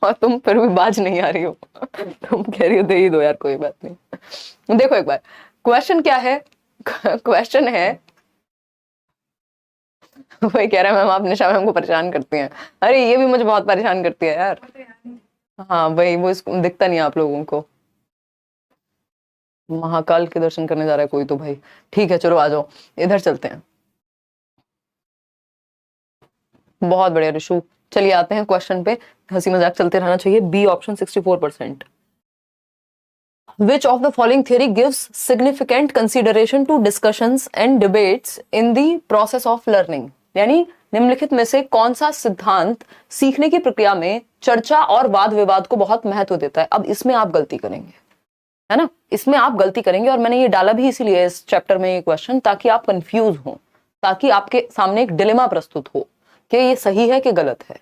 और तुम फिर भी बाज नहीं आ रही हो, तुम कह रही हो दे ही दो यार, कोई बात नहीं। देखो एक बार क्वेश्चन क्या है, क्वेश्चन है, वही कह रहा है मैम आप निशा मैम को परेशान करती हैं, अरे ये भी मुझे बहुत परेशान करती है यार। हाँ वही, वो दिखता नहीं आप लोगों को। महाकाल के दर्शन करने जा रहा है कोई तो भाई, ठीक है चलो आ जाओ, इधर चलते हैं। बहुत बढ़िया ऋषु, चलिए आते हैं क्वेश्चन पे, हंसी मजाक चलते रहना चाहिए। B option 64%। Which of the following theory gives significant consideration to discussions and debates in the process of learning? यानी निम्नलिखित में से कौन सा सिद्धांत सीखने की प्रक्रिया में चर्चा और वाद विवाद को बहुत महत्व देता है? अब इसमें आप गलती करेंगे, है ना, इसमें आप गलती करेंगे, और मैंने ये डाला भी इसीलिए इस चैप्टर में ये क्वेश्चन, ताकि आप कंफ्यूज हो, ताकि आपके सामने एक डिलेमा प्रस्तुत हो कि ये सही है कि गलत है,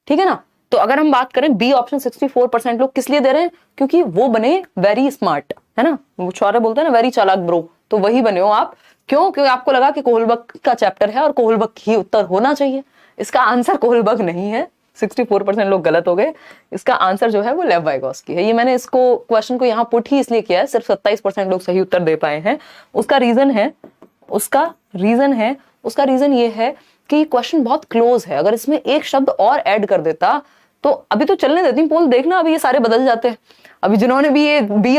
ठीक है ना। तो अगर हम बात करें बी ऑप्शन 64% लोग किस लिए दे रहे हैं? क्योंकि वो बने वेरी स्मार्ट, है ना, वो छोरे बोलते हैं ना वेरी चालाक ब्रो, तो वही बने हो आप। क्यों? क्योंकि आपको लगा कि कोहलबर्ग का चैप्टर है और कोहलबर्ग ही उत्तर होना चाहिए। इसका आंसर कोहलबर्ग नहीं है, 64% लोग गलत हो गए। इसका आंसर जो है वो लेव वाइगोस्की है। ये मैंने इसको क्वेश्चन को यहाँ पुट ही इसलिए किया है, सिर्फ 27% लोग सही उत्तर दे पाए हैं। उसका रीजन ये है कि क्वेश्चन बहुत क्लोज है। अगर इसमें एक शब्द और ऐड कर देता तो, अभी तो चलने देती पोल, देखना अभी ये सारे बदल जाते हैं। अभी जिन्होंने भी ये बी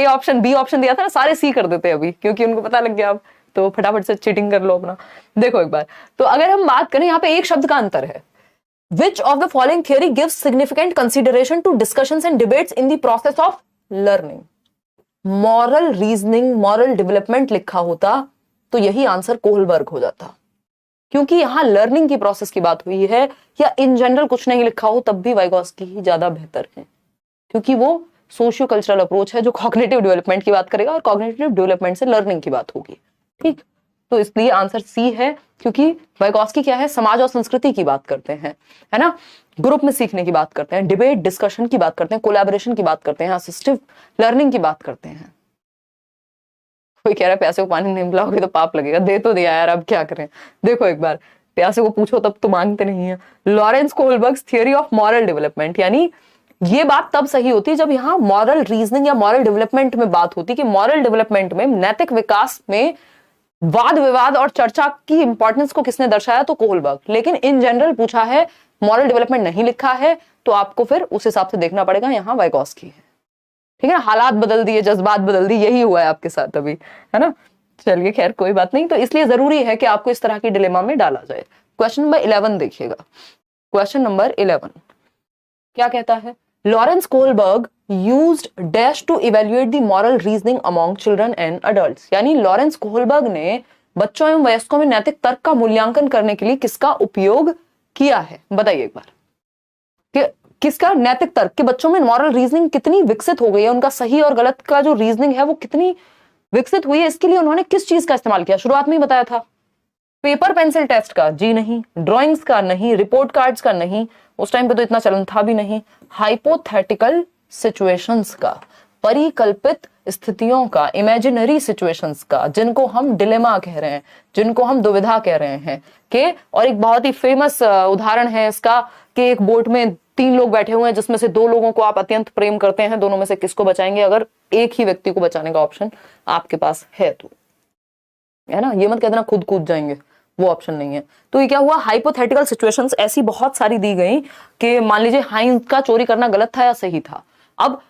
ऑप्शन दिया था ना, सारे सी कर देते अभी, क्योंकि उनको पता लग गया। अब तो फटाफट से चीटिंग कर लो अपना। देखो एक बार, तो अगर हम बात करें, यहाँ पे एक शब्द का अंतर है। Which of the following theory gives significant consideration to discussions and debates in the process of learning? Moral reasoning, moral development लिखा होता तो यही आंसर कोहलबर्ग हो जाता, क्योंकि यहां लर्निंग की प्रोसेस की बात हुई है, या इन जनरल कुछ नहीं लिखा हो तब भी वाइगोस्की ही ज्यादा बेहतर है, क्योंकि वो सोशियो कल्चरल अप्रोच है जो कॉग्निटिव डेवलपमेंट की बात करेगा, और कॉग्निटिव डेवलपमेंट से लर्निंग की बात होगी, ठीक। तो इसलिए आंसर सी है, क्योंकि वाइगोस्की क्या है, समाज और संस्कृति की बात करते हैं, है ना, ग्रुप में सीखने की बात करते हैं, डिबेट डिस्कशन की बात करते हैं, कोलैबोरेशन की बात करते हैं, असिस्टिव लर्निंग की बात करते हैं। कोई कह रहा है प्यासे को पानी नहीं पिलाओगे तो पाप लगेगा, दे तो दिया यार, अब क्या करें। देखो एक बार, प्यासे को पूछो तब तो मांगते नहीं है। Lawrence Kohlberg's theory of moral development, यानी ये बात तब सही होती है जब यहाँ मॉरल रीजनिंग या मॉरल डेवलपमेंट में बात होती, कि मॉरल डेवलपमेंट में, नैतिक विकास में वाद विवाद और चर्चा की इंपॉर्टेंस को किसने दर्शाया? तो कोहलबर्ग। लेकिन इन जनरल पूछा है, मॉरल डेवलपमेंट नहीं लिखा है, तो आपको फिर उस हिसाब से देखना पड़ेगा, यहाँ वाइगोस्की है, ठीक है ना। हालात बदल दिए, जज्बात बदल दिए, यही हुआ है आपके साथ अभी, है ना। चलिए खैर कोई बात नहीं। तो इसलिए जरूरी है कि आपको इस तरह की डिलेमा में डाला जाए। क्वेश्चन नंबर 11 देखिएगा। क्वेश्चन नंबर 11 क्या कहता है? Lawrence Kohlberg used dash to evaluate the moral reasoning among children and adults, यानी लॉरेंस कोहलबर्ग ने बच्चों एवं वयस्कों में नैतिक तर्क का मूल्यांकन करने के लिए किसका उपयोग किया है? बताइए एक बार, कि किसका नैतिक तर्क, कि बच्चों में मॉरल रीजनिंग कितनी विकसित हो गई है, उनका सही और गलत का जो रीजनिंग है वो कितनी विकसित हुई है, इसके लिए उन्होंने किस चीज का इस्तेमाल किया? शुरुआत में ही बताया था, पेपर पेंसिल टेस्ट का जी नहीं, ड्राइंग्स का नहीं, रिपोर्ट कार्ड्स का नहीं, उस टाइम पे तो इतना चलन था भी नहीं, हाइपोथेटिकल सिचुएशंस का, परिकल्पित स्थितियों का, इमेजिनरी सिचुएशंस का, जिनको हम डिलेमा कह रहे हैं, जिनको हम दुविधा कह रहे हैं, के। और एक बहुत ही फेमस उदाहरण है इसका, कि एक बोट में 3 लोग बैठे हुए हैं, जिसमें से 2 लोगों को आप अत्यंत प्रेम करते हैं, दोनों में से किसको बचाएंगे? अगर एक ही व्यक्ति को बचाने का ऑप्शन आपके पास है तो, है ना। ये मत कह देना खुद कूद जाएंगे, वो ऑप्शन नहीं है। तो ये क्या हुआ, हाइपोथेटिकल सिचुएशंस ऐसी बहुत सारी दी गई कि मान लीजिए हाइंस का चोरी करना गलत था या सही था। अब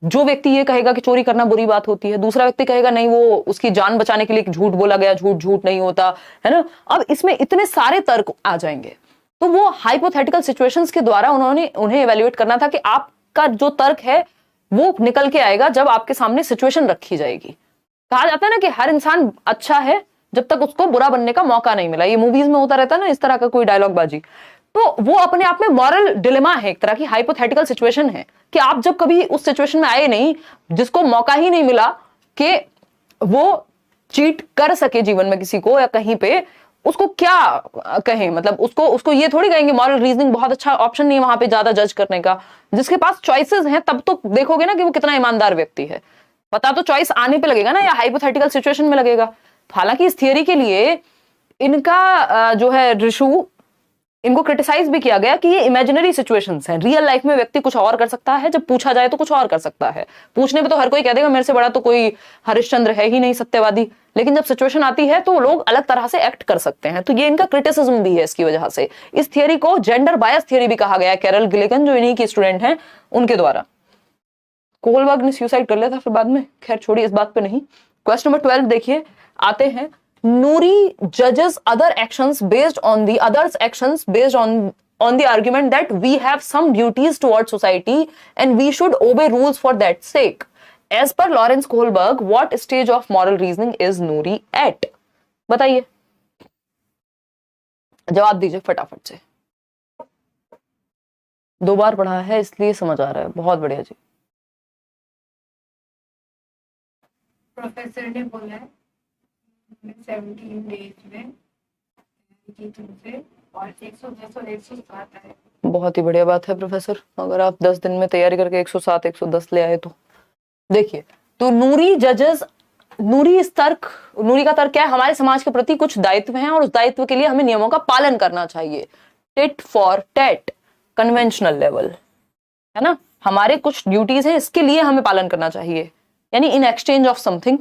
जो व्यक्ति ये कहेगा कि चोरी करना बुरी बात होती है, दूसरा व्यक्ति कहेगा नहीं, वो उसकी जान बचाने के लिए झूठ बोला गया, झूठ नहीं होता, है ना। अब इसमें इतने सारे तर्क आ जाएंगे, तो वो हाइपोथेटिकल सिचुएशंस के द्वारा उन्हें इवैल्यूएट करना था कि आपका जो तर्क है वो निकल के आएगा जब आपके सामने सिचुएशन रखी जाएगी। कहा जाता है ना कि हर इंसान अच्छा है जब तक उसको बुरा बनने का मौका नहीं मिला। ये मूवीज में होता रहता है ना इस तरह का कोई डायलॉग बाजी। तो वो अपने आप में मॉरल डिलेमा है, एक तरह की हाइपोथेटिकल सिचुएशन है, कि आप जब कभी उस सिचुएशन में आए नहीं, जिसको मौका ही नहीं मिला कि वो चीट कर सके जीवन में किसी को या कहीं पे, उसको क्या कहें? मतलब उसको ये थोड़ी कहेंगे मॉरल रीजनिंग बहुत अच्छा ऑप्शन नहीं है वहां पे ज्यादा जज करने का। जिसके पास चॉइसेस हैं तब तो देखोगे ना कि वो कितना ईमानदार व्यक्ति है। पता तो चॉइस आने पे लगेगा ना, या हाइपोथेटिकल सिचुएशन में लगेगा। हालांकि इस थियरी के लिए इनका जो है ऋषु, इनको क्रिटिसाइज भी किया गया कि ये इमेजिनरी सिचुएशंस हैं। रियल लाइफ में व्यक्ति कुछ और कर सकता है, जब पूछा जाए तो कुछ और कर सकता है। पूछने पे तो हर कोई कह देगा मेरे से बड़ा तो कोई हरिश्चंद्र है ही नहीं, सत्यवादी। लेकिन जब सिचुएशन आती है तो लोग अलग तरह से एक्ट कर सकते हैं। तो ये इनका क्रिटिसिज्म भी है इसकी वजह से। इस थियरी को जेंडर बायस थियरी भी कहा गया है, कैरल गिलिगन जो इन्हीं की स्टूडेंट हैं उनके द्वारा। कोहलबर्ग ने सुसाइड कर लिया था फिर बाद में, खैर छोड़िए इस बात पे नहीं। क्वेश्चन नंबर 12 देखिए, आते हैं। Nuri judges other actions based on the others' actions based on the argument that we have some duties towards society and we should obey rules for that sake. As per Lawrence Kohlberg what stage of moral reasoning is Noori at? बताइए, जवाब दीजिए फटाफट से। 2 बार पढ़ा है इसलिए समझ आ रहा है, बहुत बढ़िया जी। प्रोफेसर ने बोला है 17 डेज में और 110 और 107 आए। बहुत ही बढ़िया बात है प्रोफेसर, अगर आप 10 दिन में तैयारी करके 107 110 ले आए तो। देखिए, तो नूरी जजेस, नूरी का तर्क क्या है? हमारे समाज के प्रति कुछ दायित्व हैं और उस दायित्व के लिए हमें नियमों का पालन करना चाहिए। Tit for tat, conventional level, है ना, हमारे कुछ ड्यूटीज हैं, इसके लिए हमें पालन करना चाहिए, यानी इन एक्सचेंज ऑफ समथिंग।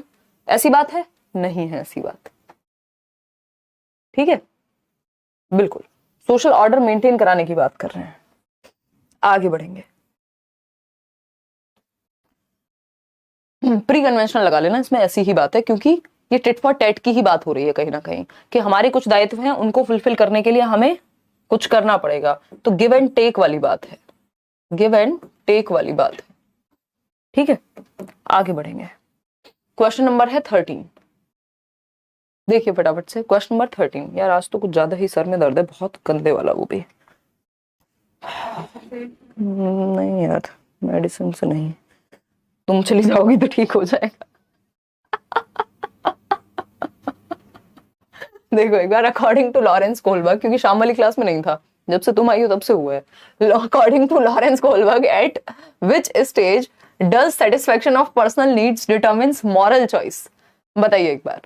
ऐसी बात है? नहीं है ऐसी बात, ठीक है, बिल्कुल सोशल ऑर्डर मेंटेन कराने की बात कर रहे हैं। आगे बढ़ेंगे, प्री कन्वेंशनल लगा लेना, इसमें ऐसी ही बात है, क्योंकि ये टिट फॉर टैट की ही बात हो रही है कहीं ना कहीं, कि हमारे कुछ दायित्व हैं, उनको फुलफिल करने के लिए हमें कुछ करना पड़ेगा। तो गिव एंड टेक वाली बात है, गिव एंड टेक वाली बात है, ठीक है। आगे बढ़ेंगे, क्वेश्चन नंबर है 13। देखिए फटाफट से क्वेश्चन नंबर 13। यार आज तो कुछ ज्यादा ही सर में दर्द है, बहुत गंदे वाला, वो भी नहीं यार, मेडिसिन से नहीं, तुम चली जाओगी तो ठीक हो जाएगा। देखो एक बार, अकॉर्डिंग टू लॉरेंस कोहलबर्ग, क्योंकि शाम वाली क्लास में नहीं था, जब से तुम आई हो तब से हुआ है। According to Lawrence Kohlberg, at which stage does satisfaction of personal needs determines moral choice? बताइए एक बार।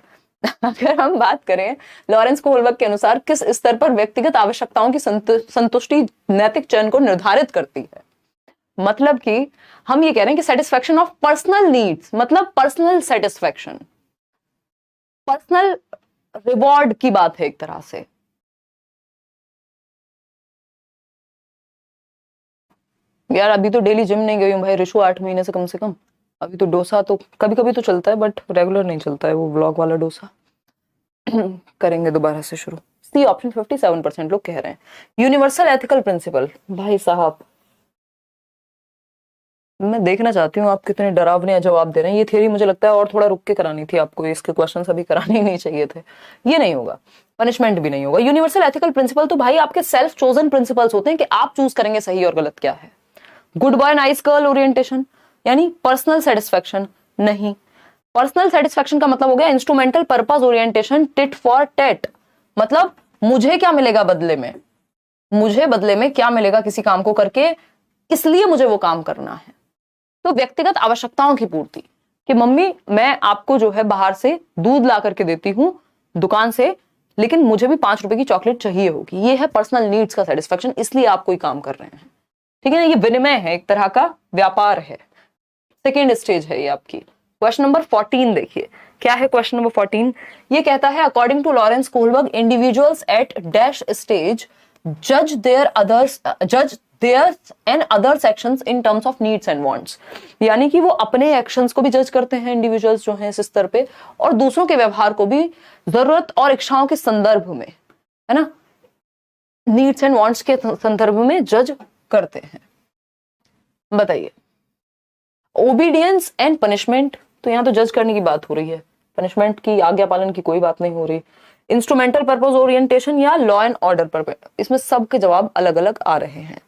अगर हम बात करें लॉरेंस कोहलबर्ग के अनुसार, किस स्तर पर व्यक्तिगत आवश्यकताओं की संतुष्टि नैतिक चयन को निर्धारित करती है? मतलब कि हम ये कह रहे हैं कि सेटिस्फेक्शन ऑफ पर्सनल नीड्स, मतलब पर्सनल सेटिस्फेक्शन, पर्सनल रिवॉर्ड की बात है एक तरह से। यार अभी तो डेली जिम नहीं गई हूँ भाई रिशु, 8 महीने से कम से कम। अभी तो डोसा तो कभी कभी तो चलता है, बट रेगुलर नहीं चलता है वो व्लॉग वाला डोसा। करेंगे दोबारा से शुरू। सी ऑप्शन 57% लोग कह रहे हैं। यूनिवर्सल एथिकल प्रिंसिपल, भाई साहब मैं देखना चाहती हूँ आप कितने डरावने जवाब दे रहे हैं। ये थियरी मुझे लगता है और थोड़ा रुक के करानी थी आपको, इसके क्वेश्चन अभी कराने ही नहीं चाहिए थे। ये नहीं होगा, पनिशमेंट भी नहीं होगा। यूनिवर्सल एथिकल प्रिंसिपल तो भाई आपके सेल्फ चोजन प्रिंसिपल्स होते हैं कि आप चूज करेंगे सही और गलत क्या है। Good boy nice girl orientation यानी पर्सनल सेटिस्फेक्शन नहीं। पर्सनल सेटिस्फेक्शन का मतलब हो गया instrumental purpose orientation, tit for tat, मतलब मुझे क्या मिलेगा बदले में, मुझे बदले में क्या मिलेगा किसी काम को करके, इसलिए मुझे वो काम करना है। तो व्यक्तिगत आवश्यकताओं की पूर्ति, कि मम्मी मैं आपको जो है बाहर से दूध ला करके देती हूं दुकान से, लेकिन मुझे भी 5 रुपए की चॉकलेट चाहिए होगी, ये है पर्सनल नीड्स का सेटिस्फेक्शन, इसलिए आप कोई काम कर रहे हैं, ठीक है ना। ये विनिमय है, एक तरह का व्यापार है। सेकेंड स्टेज है ये आपकी। क्वेश्चन नंबर 14 देखिए, क्या है क्वेश्चन नंबर 14? ये कहता है according to Lawrence Kohlberg, individuals at dash stage जज their and other sections in terms of needs and wants, यानी कि वो अपने एक्शंस को भी जज करते हैं इंडिविजुअल्स जो हैं इस स्तर पे, और दूसरों के व्यवहार को भी जरूरत और इच्छाओं के संदर्भ में, है ना, नीड्स एंड वांट्स के संदर्भ में जज करते हैं। बताइए, ओबीडियंस एंड पनिशमेंट, तो यहां तो जज करने की बात हो रही है, पनिशमेंट की आज्ञा पालन की कोई बात नहीं हो रही। इंस्ट्रूमेंटल पर्पस ओरिएंटेशन या लॉ एंड ऑर्डर पर, इसमें सबके जवाब अलग अलग आ रहे हैं।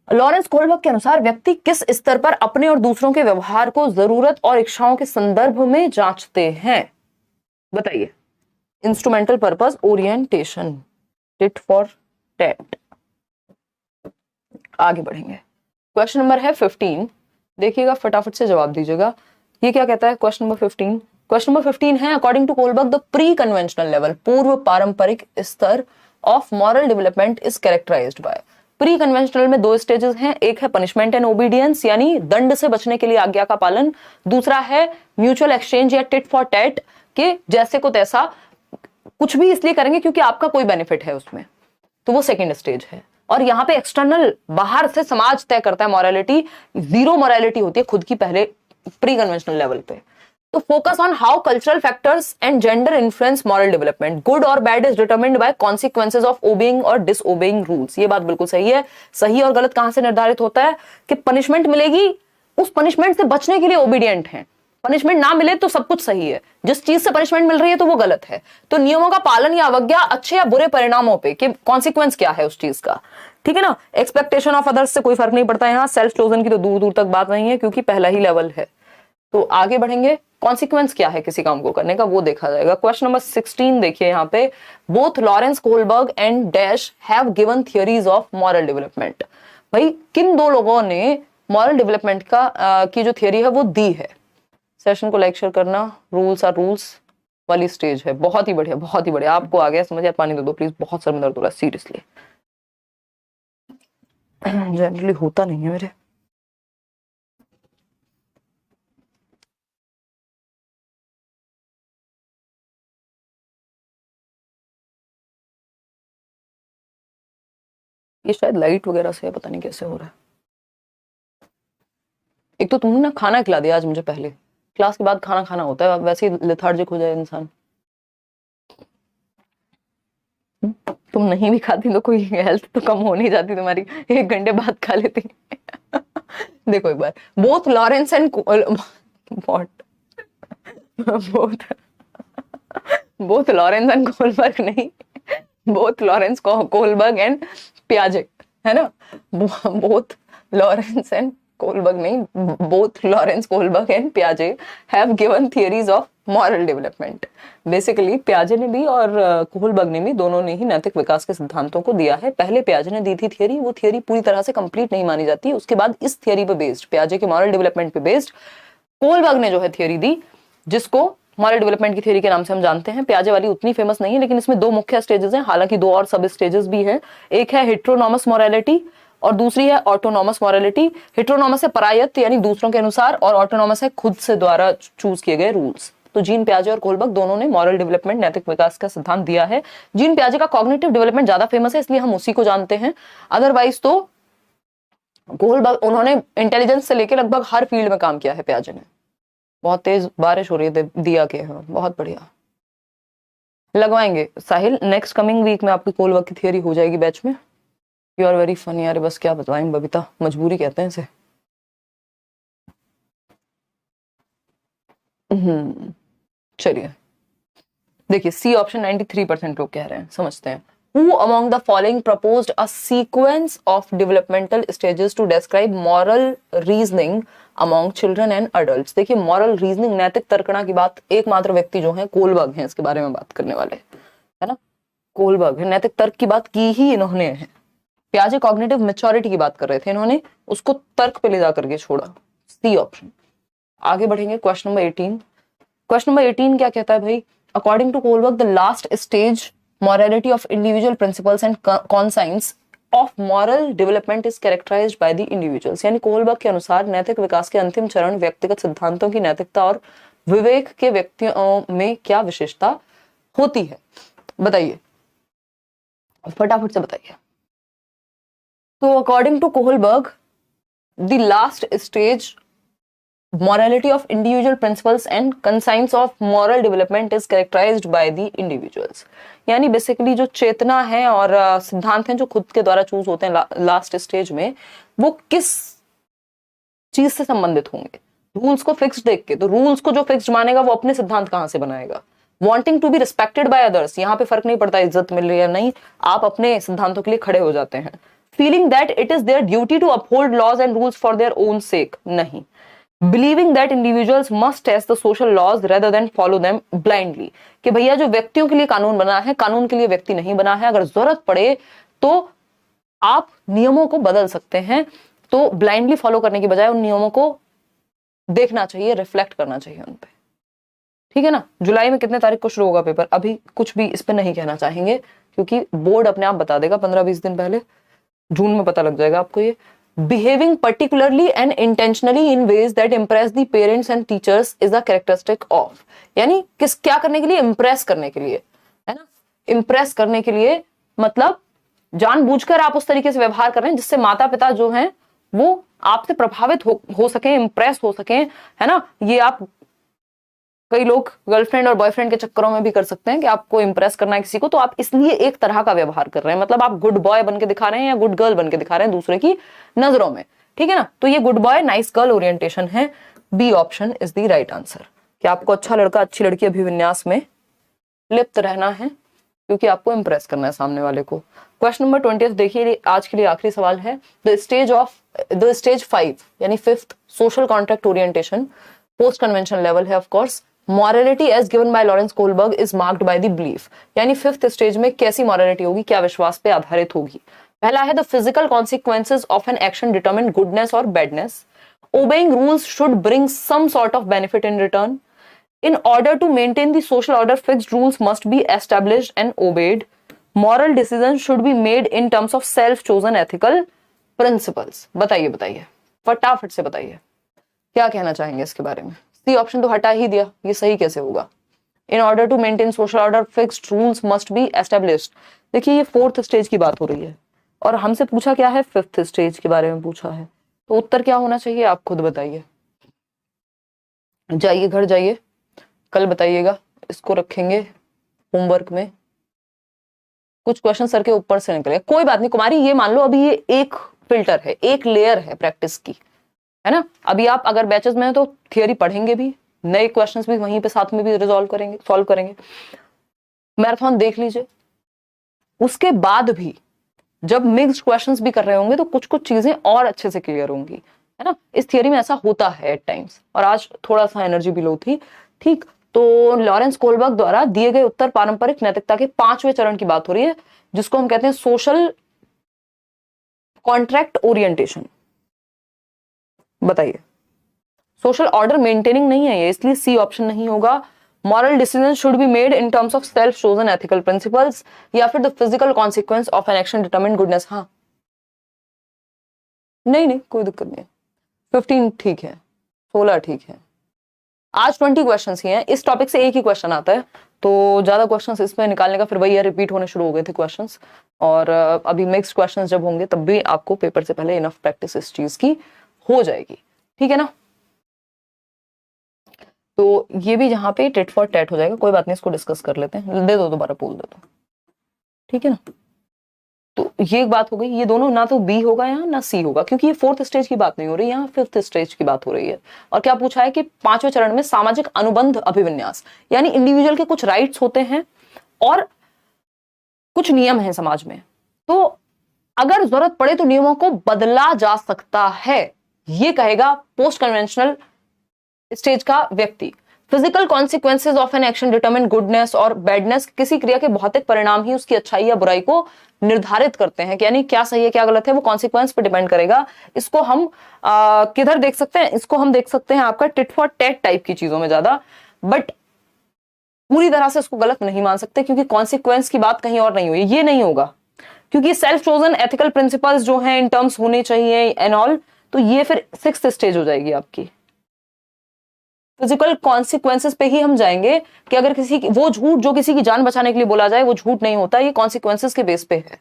लॉरेंस कोहलबर्ग के अनुसार व्यक्ति किस स्तर पर अपने और दूसरों के व्यवहार को जरूरत और इच्छाओं के संदर्भ में जांचते हैं? बताइए, instrumental purpose orientation, tit for tat. आगे बढ़ेंगे, क्वेश्चन नंबर है 15, देखिएगा फटाफट से जवाब दीजिएगा। ये क्या कहता है क्वेश्चन नंबर 15? क्वेश्चन नंबर 15 है according to Kohlberg the pre conventional level, पूर्व पारंपरिक स्तर of moral development is characterized by. Pre conventional में 2 स्टेजेस हैं, एक है पनिशमेंट एंड ओबीडियंस यानी दंड से बचने के लिए आज्ञा का पालन, दूसरा है म्यूचुअल एक्सचेंज या टिट फॉर टैट के जैसे को तैसा, कुछ भी इसलिए करेंगे क्योंकि आपका कोई बेनिफिट है उसमें, तो वो सेकेंड स्टेज है। और यहाँ पे एक्सटर्नल बाहर से समाज तय करता है मॉरलिटी, जीरो मॉरलिटी होती है खुद की पहले प्री कन्वेंशनल लेवल पे। तो focus on how cultural factors and gender influence moral development, good और bad is determined by consequences of obeying और डिसओबेइंग रूल्स। ये बात बिल्कुल सही है। सही और गलत कहां से निर्धारित होता है कि पनिशमेंट मिलेगी उस पनिशमेंट से बचने के लिए ओबीडियंट हैं। पनिशमेंट ना मिले तो सब कुछ सही है, जिस चीज से पनिशमेंट मिल रही है तो वो गलत है। तो नियमों का पालन या अवज्ञा अच्छे या बुरे परिणामों पे कि कॉन्सिक्वेंस क्या है उस चीज का, ठीक है ना। एक्सपेक्टेशन ऑफ अदर्स से कोई फर्क नहीं पड़ता यहाँ, सेल्फ चोजन की तो दूर दूर तक बात नहीं है क्योंकि पहला ही लेवल है। तो आगे बढ़ेंगे, कॉन्सिक्वेंस क्या है किसी काम को करने का वो देखा जाएगा। क्वेश्चन नंबर 16 देखिए यहाँ पे, both Lawrence Kohlberg and dash have given theories of moral development. भाई किन दो लोगों ने मॉरल डेवलपमेंट का की जो थियरी है वो दी है। सेशन को लाइक शेयर करना, रूल्स आर रूल्स वाली स्टेज है। बहुत ही बढ़िया, बहुत ही बढ़िया, आपको आ गया समझ। पानी दे दो प्लीज, बहुत सर में दर्द हो रहा है सीरियसली, जनरली होता नहीं है मेरे। ये शायद लाइट वगैरह से है, पता नहीं कैसे हो रहा है। एक तो तुमने ना खाना खिला दिया आज मुझे, पहले क्लास के बाद खाना खाना होता है, वैसे ही लेथार्जिक हो जाए इंसान। तुम नहीं भी खाती तो कोई हेल्थ तो कम हो नहीं जाती तुम्हारी, 1 घंटे बाद खा लेती। देखो एक बार, both Lawrence and both both Lawrence and Kohlberg नहीं, बोथ लॉरेंस कोहलबर्ग एंड पियाजे, है ना। बोथ लॉरेंस एंड कोहलबर्ग नहीं, both Lawrence Kohlberg and पियाजे have given theories of moral development. Basically पियाजे ने भी और कोहलबर्ग ने भी, दोनों ने ही नैतिक विकास के सिद्धांतों को दिया है। पहले पियाजे ने दी थी थियरी, वो थियरी पूरी तरह से कंप्लीट नहीं मानी जाती। उसके बाद इस थियरी पे बेस्ड, पियाजे के मॉरल डेवलपमेंट पे बेस्ड, कोहलबर्ग ने जो है थियरी दी, जिसको मॉरल डेवलपमेंट की थियरी के नाम से हम जानते हैं। पियाजे वाली उतनी फेमस नहीं है, लेकिन इसमें 2 मुख्य स्टेजेस हैं, हालांकि 2 और सब स्टेजेस भी हैं। एक है हेट्रोनॉमस मॉरलिटी और दूसरी है ऑटोनॉमस मॉरलिटी। हेट्रोनॉमस है परायत्त यानी दूसरों के अनुसार, और ऑटोनॉमस है खुद से द्वारा चूज किए गए रूल्स। तो जीन पियाजे और कोहलबर्ग दोनों ने मॉरल डेवलपमेंट, नैतिक विकास का सिद्धांत दिया है। जीन पियाजे का कॉग्निटिव डेवलपमेंट ज्यादा फेमस है, इसलिए हम उसी को जानते हैं। अदरवाइज तो कोहलबर्ग, उन्होंने इंटेलिजेंस से लेकर लगभग हर फील्ड में काम किया है पियाजे ने। बहुत तेज बारिश हो रही है दिया के, हाँ बहुत बढ़िया। लगवाएंगे साहिल, नेक्स्ट कमिंग वीक में आपकी कोहलबर्ग की थियरी हो जाएगी बैच में। यू आर वेरी फनी यार, बस क्या बताएं बबीता, मजबूरी कहते हैं इसे। चलिए देखिए, सी ऑप्शन 93% लोग कह रहे हैं, समझते हैं। Who among the following proposed a sequence of developmental stages to describe moral reasoning among children and adults? देखिए moral reasoning, नैतिक तर्कणा की बात एकमात्र व्यक्ति जो है कोहलबर्ग हैं इसके बारे में बात करने वाले, है ना। कोहलबर्ग है, नैतिक तर्क की बात की ही इन्होंने है। पियाजे कॉग्निटिव मैच्योरिटी की बात कर रहे थे, इन्होंने उसको तर्क पे ले जा करके छोड़ा। C option. आगे बढ़ेंगे, क्वेश्चन नंबर 18। क्वेश्चन नंबर 18 क्या कहता है भाई, according to Kohlberg the last stage morality of individual principles and conscience of moral development is characterized by the individuals। यानी कोहलबर्ग के अनुसार नैतिक विकास के अंतिम चरण व्यक्तिगत सिद्धांतों की नैतिकता और विवेक के व्यक्तियों में क्या विशेषता होती है, बताइए फटाफट से बताइए। तो according to Kohlberg the last stage morality of individual principles and conscience of moral development is characterized by the individuals। यानी बेसिकली जो चेतना है और सिद्धांत हैं जो खुद के द्वारा चूज होते हैं लास्ट स्टेज में, वो किस चीज से संबंधित होंगे। रूल्स को फिक्स्ड देख के, तो रूल्स को जो फिक्स्ड मानेगा वो अपने सिद्धांत कहां से बनाएगा। Wanting to be respected by others, यहाँ पे फर्क नहीं पड़ता इज्जत मिल रही है या नहीं, आप अपने सिद्धांतों के लिए खड़े हो जाते हैं। Feeling that it is their duty to uphold laws and rules for their own sake, नहीं। Believing that individuals must test the social laws rather than follow them blindly, कि भैया जो व्यक्तियों के लिए कानून बना है, कानून के लिए व्यक्ति नहीं बना है। अगर जरूरत पड़े तो आप नियमों को बदल सकते हैं, तो ब्लाइंडली फॉलो करने की बजाय उन नियमों को देखना चाहिए, रिफ्लेक्ट करना चाहिए उन पे, ठीक है ना। जुलाई में कितने तारीख को शुरू होगा पेपर, अभी कुछ भी इस पे नहीं कहना चाहेंगे क्योंकि बोर्ड अपने आप बता देगा 15-20 दिन पहले, जून में पता लग जाएगा आपको ये। Behaving particularly and intentionally in ways that impress the parents and teachers is a characteristic of, यानी किस क्या करने के लिए, इम्प्रेस करने के लिए, है ना। इम्प्रेस करने के लिए मतलब जानबूझकर आप उस तरीके से व्यवहार कर रहे हैं जिससे माता पिता जो हैं वो आपसे प्रभावित हो सके, इम्प्रेस हो सके, है ना। ये आप कई लोग गर्लफ्रेंड और बॉयफ्रेंड के चक्करों में भी कर सकते हैं कि आपको इंप्रेस करना है किसी को, तो आप इसलिए एक तरह का व्यवहार कर रहे हैं, मतलब आप गुड बॉय बन के दिखा रहे हैं या गुड गर्ल बन के दिखा रहे हैं दूसरे की नजरों में, ठीक है ना। तो ये good boy nice girl orientation है। B option is the right answer कि आपको अच्छा लड़का अच्छी लड़की अभिविन्यास में लिप्त रहना है क्योंकि आपको इंप्रेस करना है सामने वाले को। क्वेश्चन नंबर 20 देखिए, आज के लिए आखिरी सवाल है। द स्टेज 5 यानी 5th social contract orientation post convention level है of course. Morality as given by Lawrence Kohlberg is marked by the belief, यानी 5th स्टेज में कैसी मॉरलिटी होगी, क्या विश्वास पे आधारित होगी। पहला है the physical consequences of an action determine goodness और badness. Obeying rules should bring some sort of benefit in return. In order to maintain the social order, fixed rules must be established and obeyed. Moral decisions should be made in terms of self-chosen ethical principles. बताइए फटाफट से बताइए क्या कहना चाहेंगे इसके बारे में। सी ऑप्शन तो हटा ही दिया, ये सही कैसे होगा। In order to maintain social order, fixed rules must be established. देखिए ये 4th स्टेज की बात हो रही है और हमसे पूछा क्या है, 5th स्टेज के बारे में पूछा है, तो उत्तर क्या होना चाहिए आप खुद बताइए। जाइए घर जाइए, कल बताइएगा, इसको रखेंगे होमवर्क में। कुछ क्वेश्चन सर के ऊपर से निकले, कोई बात नहीं कुमारी, ये मान लो अभी ये एक फिल्टर है, एक लेयर है प्रैक्टिस की, है ना। अभी आप अगर बैचेस में हैं तो थियरी पढ़ेंगे भी, नए क्वेश्चंस भी वहीं पे साथ में भी सॉल्व करेंगे। मैराथन देख लीजिए, उसके बाद भी जब मिक्स्ड क्वेश्चंस भी कर रहे होंगे तो कुछ कुछ चीजें और अच्छे से क्लियर होंगी, है ना। इस थियरी में ऐसा होता है एट टाइम्स, और आज थोड़ा सा एनर्जी भी लो थी, ठीक। तो लॉरेंस कोहलबर्ग द्वारा दिए गए उत्तर पारंपरिक नैतिकता के 5वें चरण की बात हो रही है, जिसको हम कहते हैं सोशल कॉन्ट्रैक्ट ओरिएंटेशन। बताइए, सोशल ऑर्डर मेंटेनिंग नहीं है ये, इसलिए सी ऑप्शन नहीं होगा। Moral decision should be made in terms of self chosen ethical principles, या फिर the physical consequence of an action determine goodness. हाँ नहीं कोई दिक्कत नहीं है, 15 ठीक है, 16 ठीक है। आज 20 क्वेश्चन ही हैं, इस टॉपिक से एक ही क्वेश्चन आता है, तो ज्यादा क्वेश्चंस इसमें निकालने का फिर वही है, रिपीट होने शुरू हो गए थे क्वेश्चंस। और अभी मिक्स्ड क्वेश्चंस जब होंगे तब भी आपको पेपर से पहले इनफ प्रैक्टिस इस चीज की हो जाएगी, ठीक है ना। तो ये भी यहाँ पे टेट फॉर टैट हो जाएगा, कोई बात नहीं, इसको डिस्कस कर लेते हैं। दे दो दोबारा पोल दे दो, ठीक है ना। तो ये एक बात हो गई, ये दोनों ना तो बी होगा यहाँ ना सी होगा, क्योंकि ये 4th स्टेज की बात नहीं हो रही, यहाँ 5th स्टेज की बात हो रही है। और क्या पूछा है कि 5वें चरण में सामाजिक अनुबंध अभिविन्यास, यानी इंडिविजुअल के कुछ राइट्स होते हैं और कुछ नियम हैं समाज में, तो अगर जरूरत पड़े तो नियमों को बदला जा सकता है, ये कहेगा पोस्ट कन्वेंशनल स्टेज का व्यक्ति। Physical consequences of an action determine goodness और बैडनेस, किसी क्रिया के भौतिक परिणाम ही उसकी अच्छाई या बुराई को निर्धारित करते हैं, यानी क्या सही है क्या गलत है वो कॉन्सिक्वेंस पे डिपेंड करेगा। इसको हम किधर देख सकते हैं, इसको हम देख सकते हैं आपका टिट फॉर टैट टाइप की चीजों में ज्यादा, बट पूरी तरह से इसको गलत नहीं मान सकते, क्योंकि कॉन्सिक्वेंस की बात कहीं और नहीं हुई, ये नहीं होगा, क्योंकि सेल्फ चोजन एथिकल प्रिंसिपल्स जो हैं इन टर्म्स होने चाहिए एंड ऑल, तो ये फिर 6th स्टेज हो जाएगी आपकी। फिजिकल कॉन्सिक्वेंसेस पे ही हम जाएंगे कि अगर किसी की वो झूठ जो किसी की जान बचाने के लिए बोला जाए वो झूठ नहीं होता, ये कॉन्सिक्वेंसेस के बेस पे है।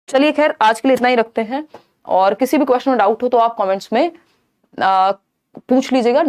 चलिए खैर आज के लिए इतना ही रखते हैं, और किसी भी क्वेश्चन में डाउट हो तो आप कमेंट्स में पूछ लीजिएगा।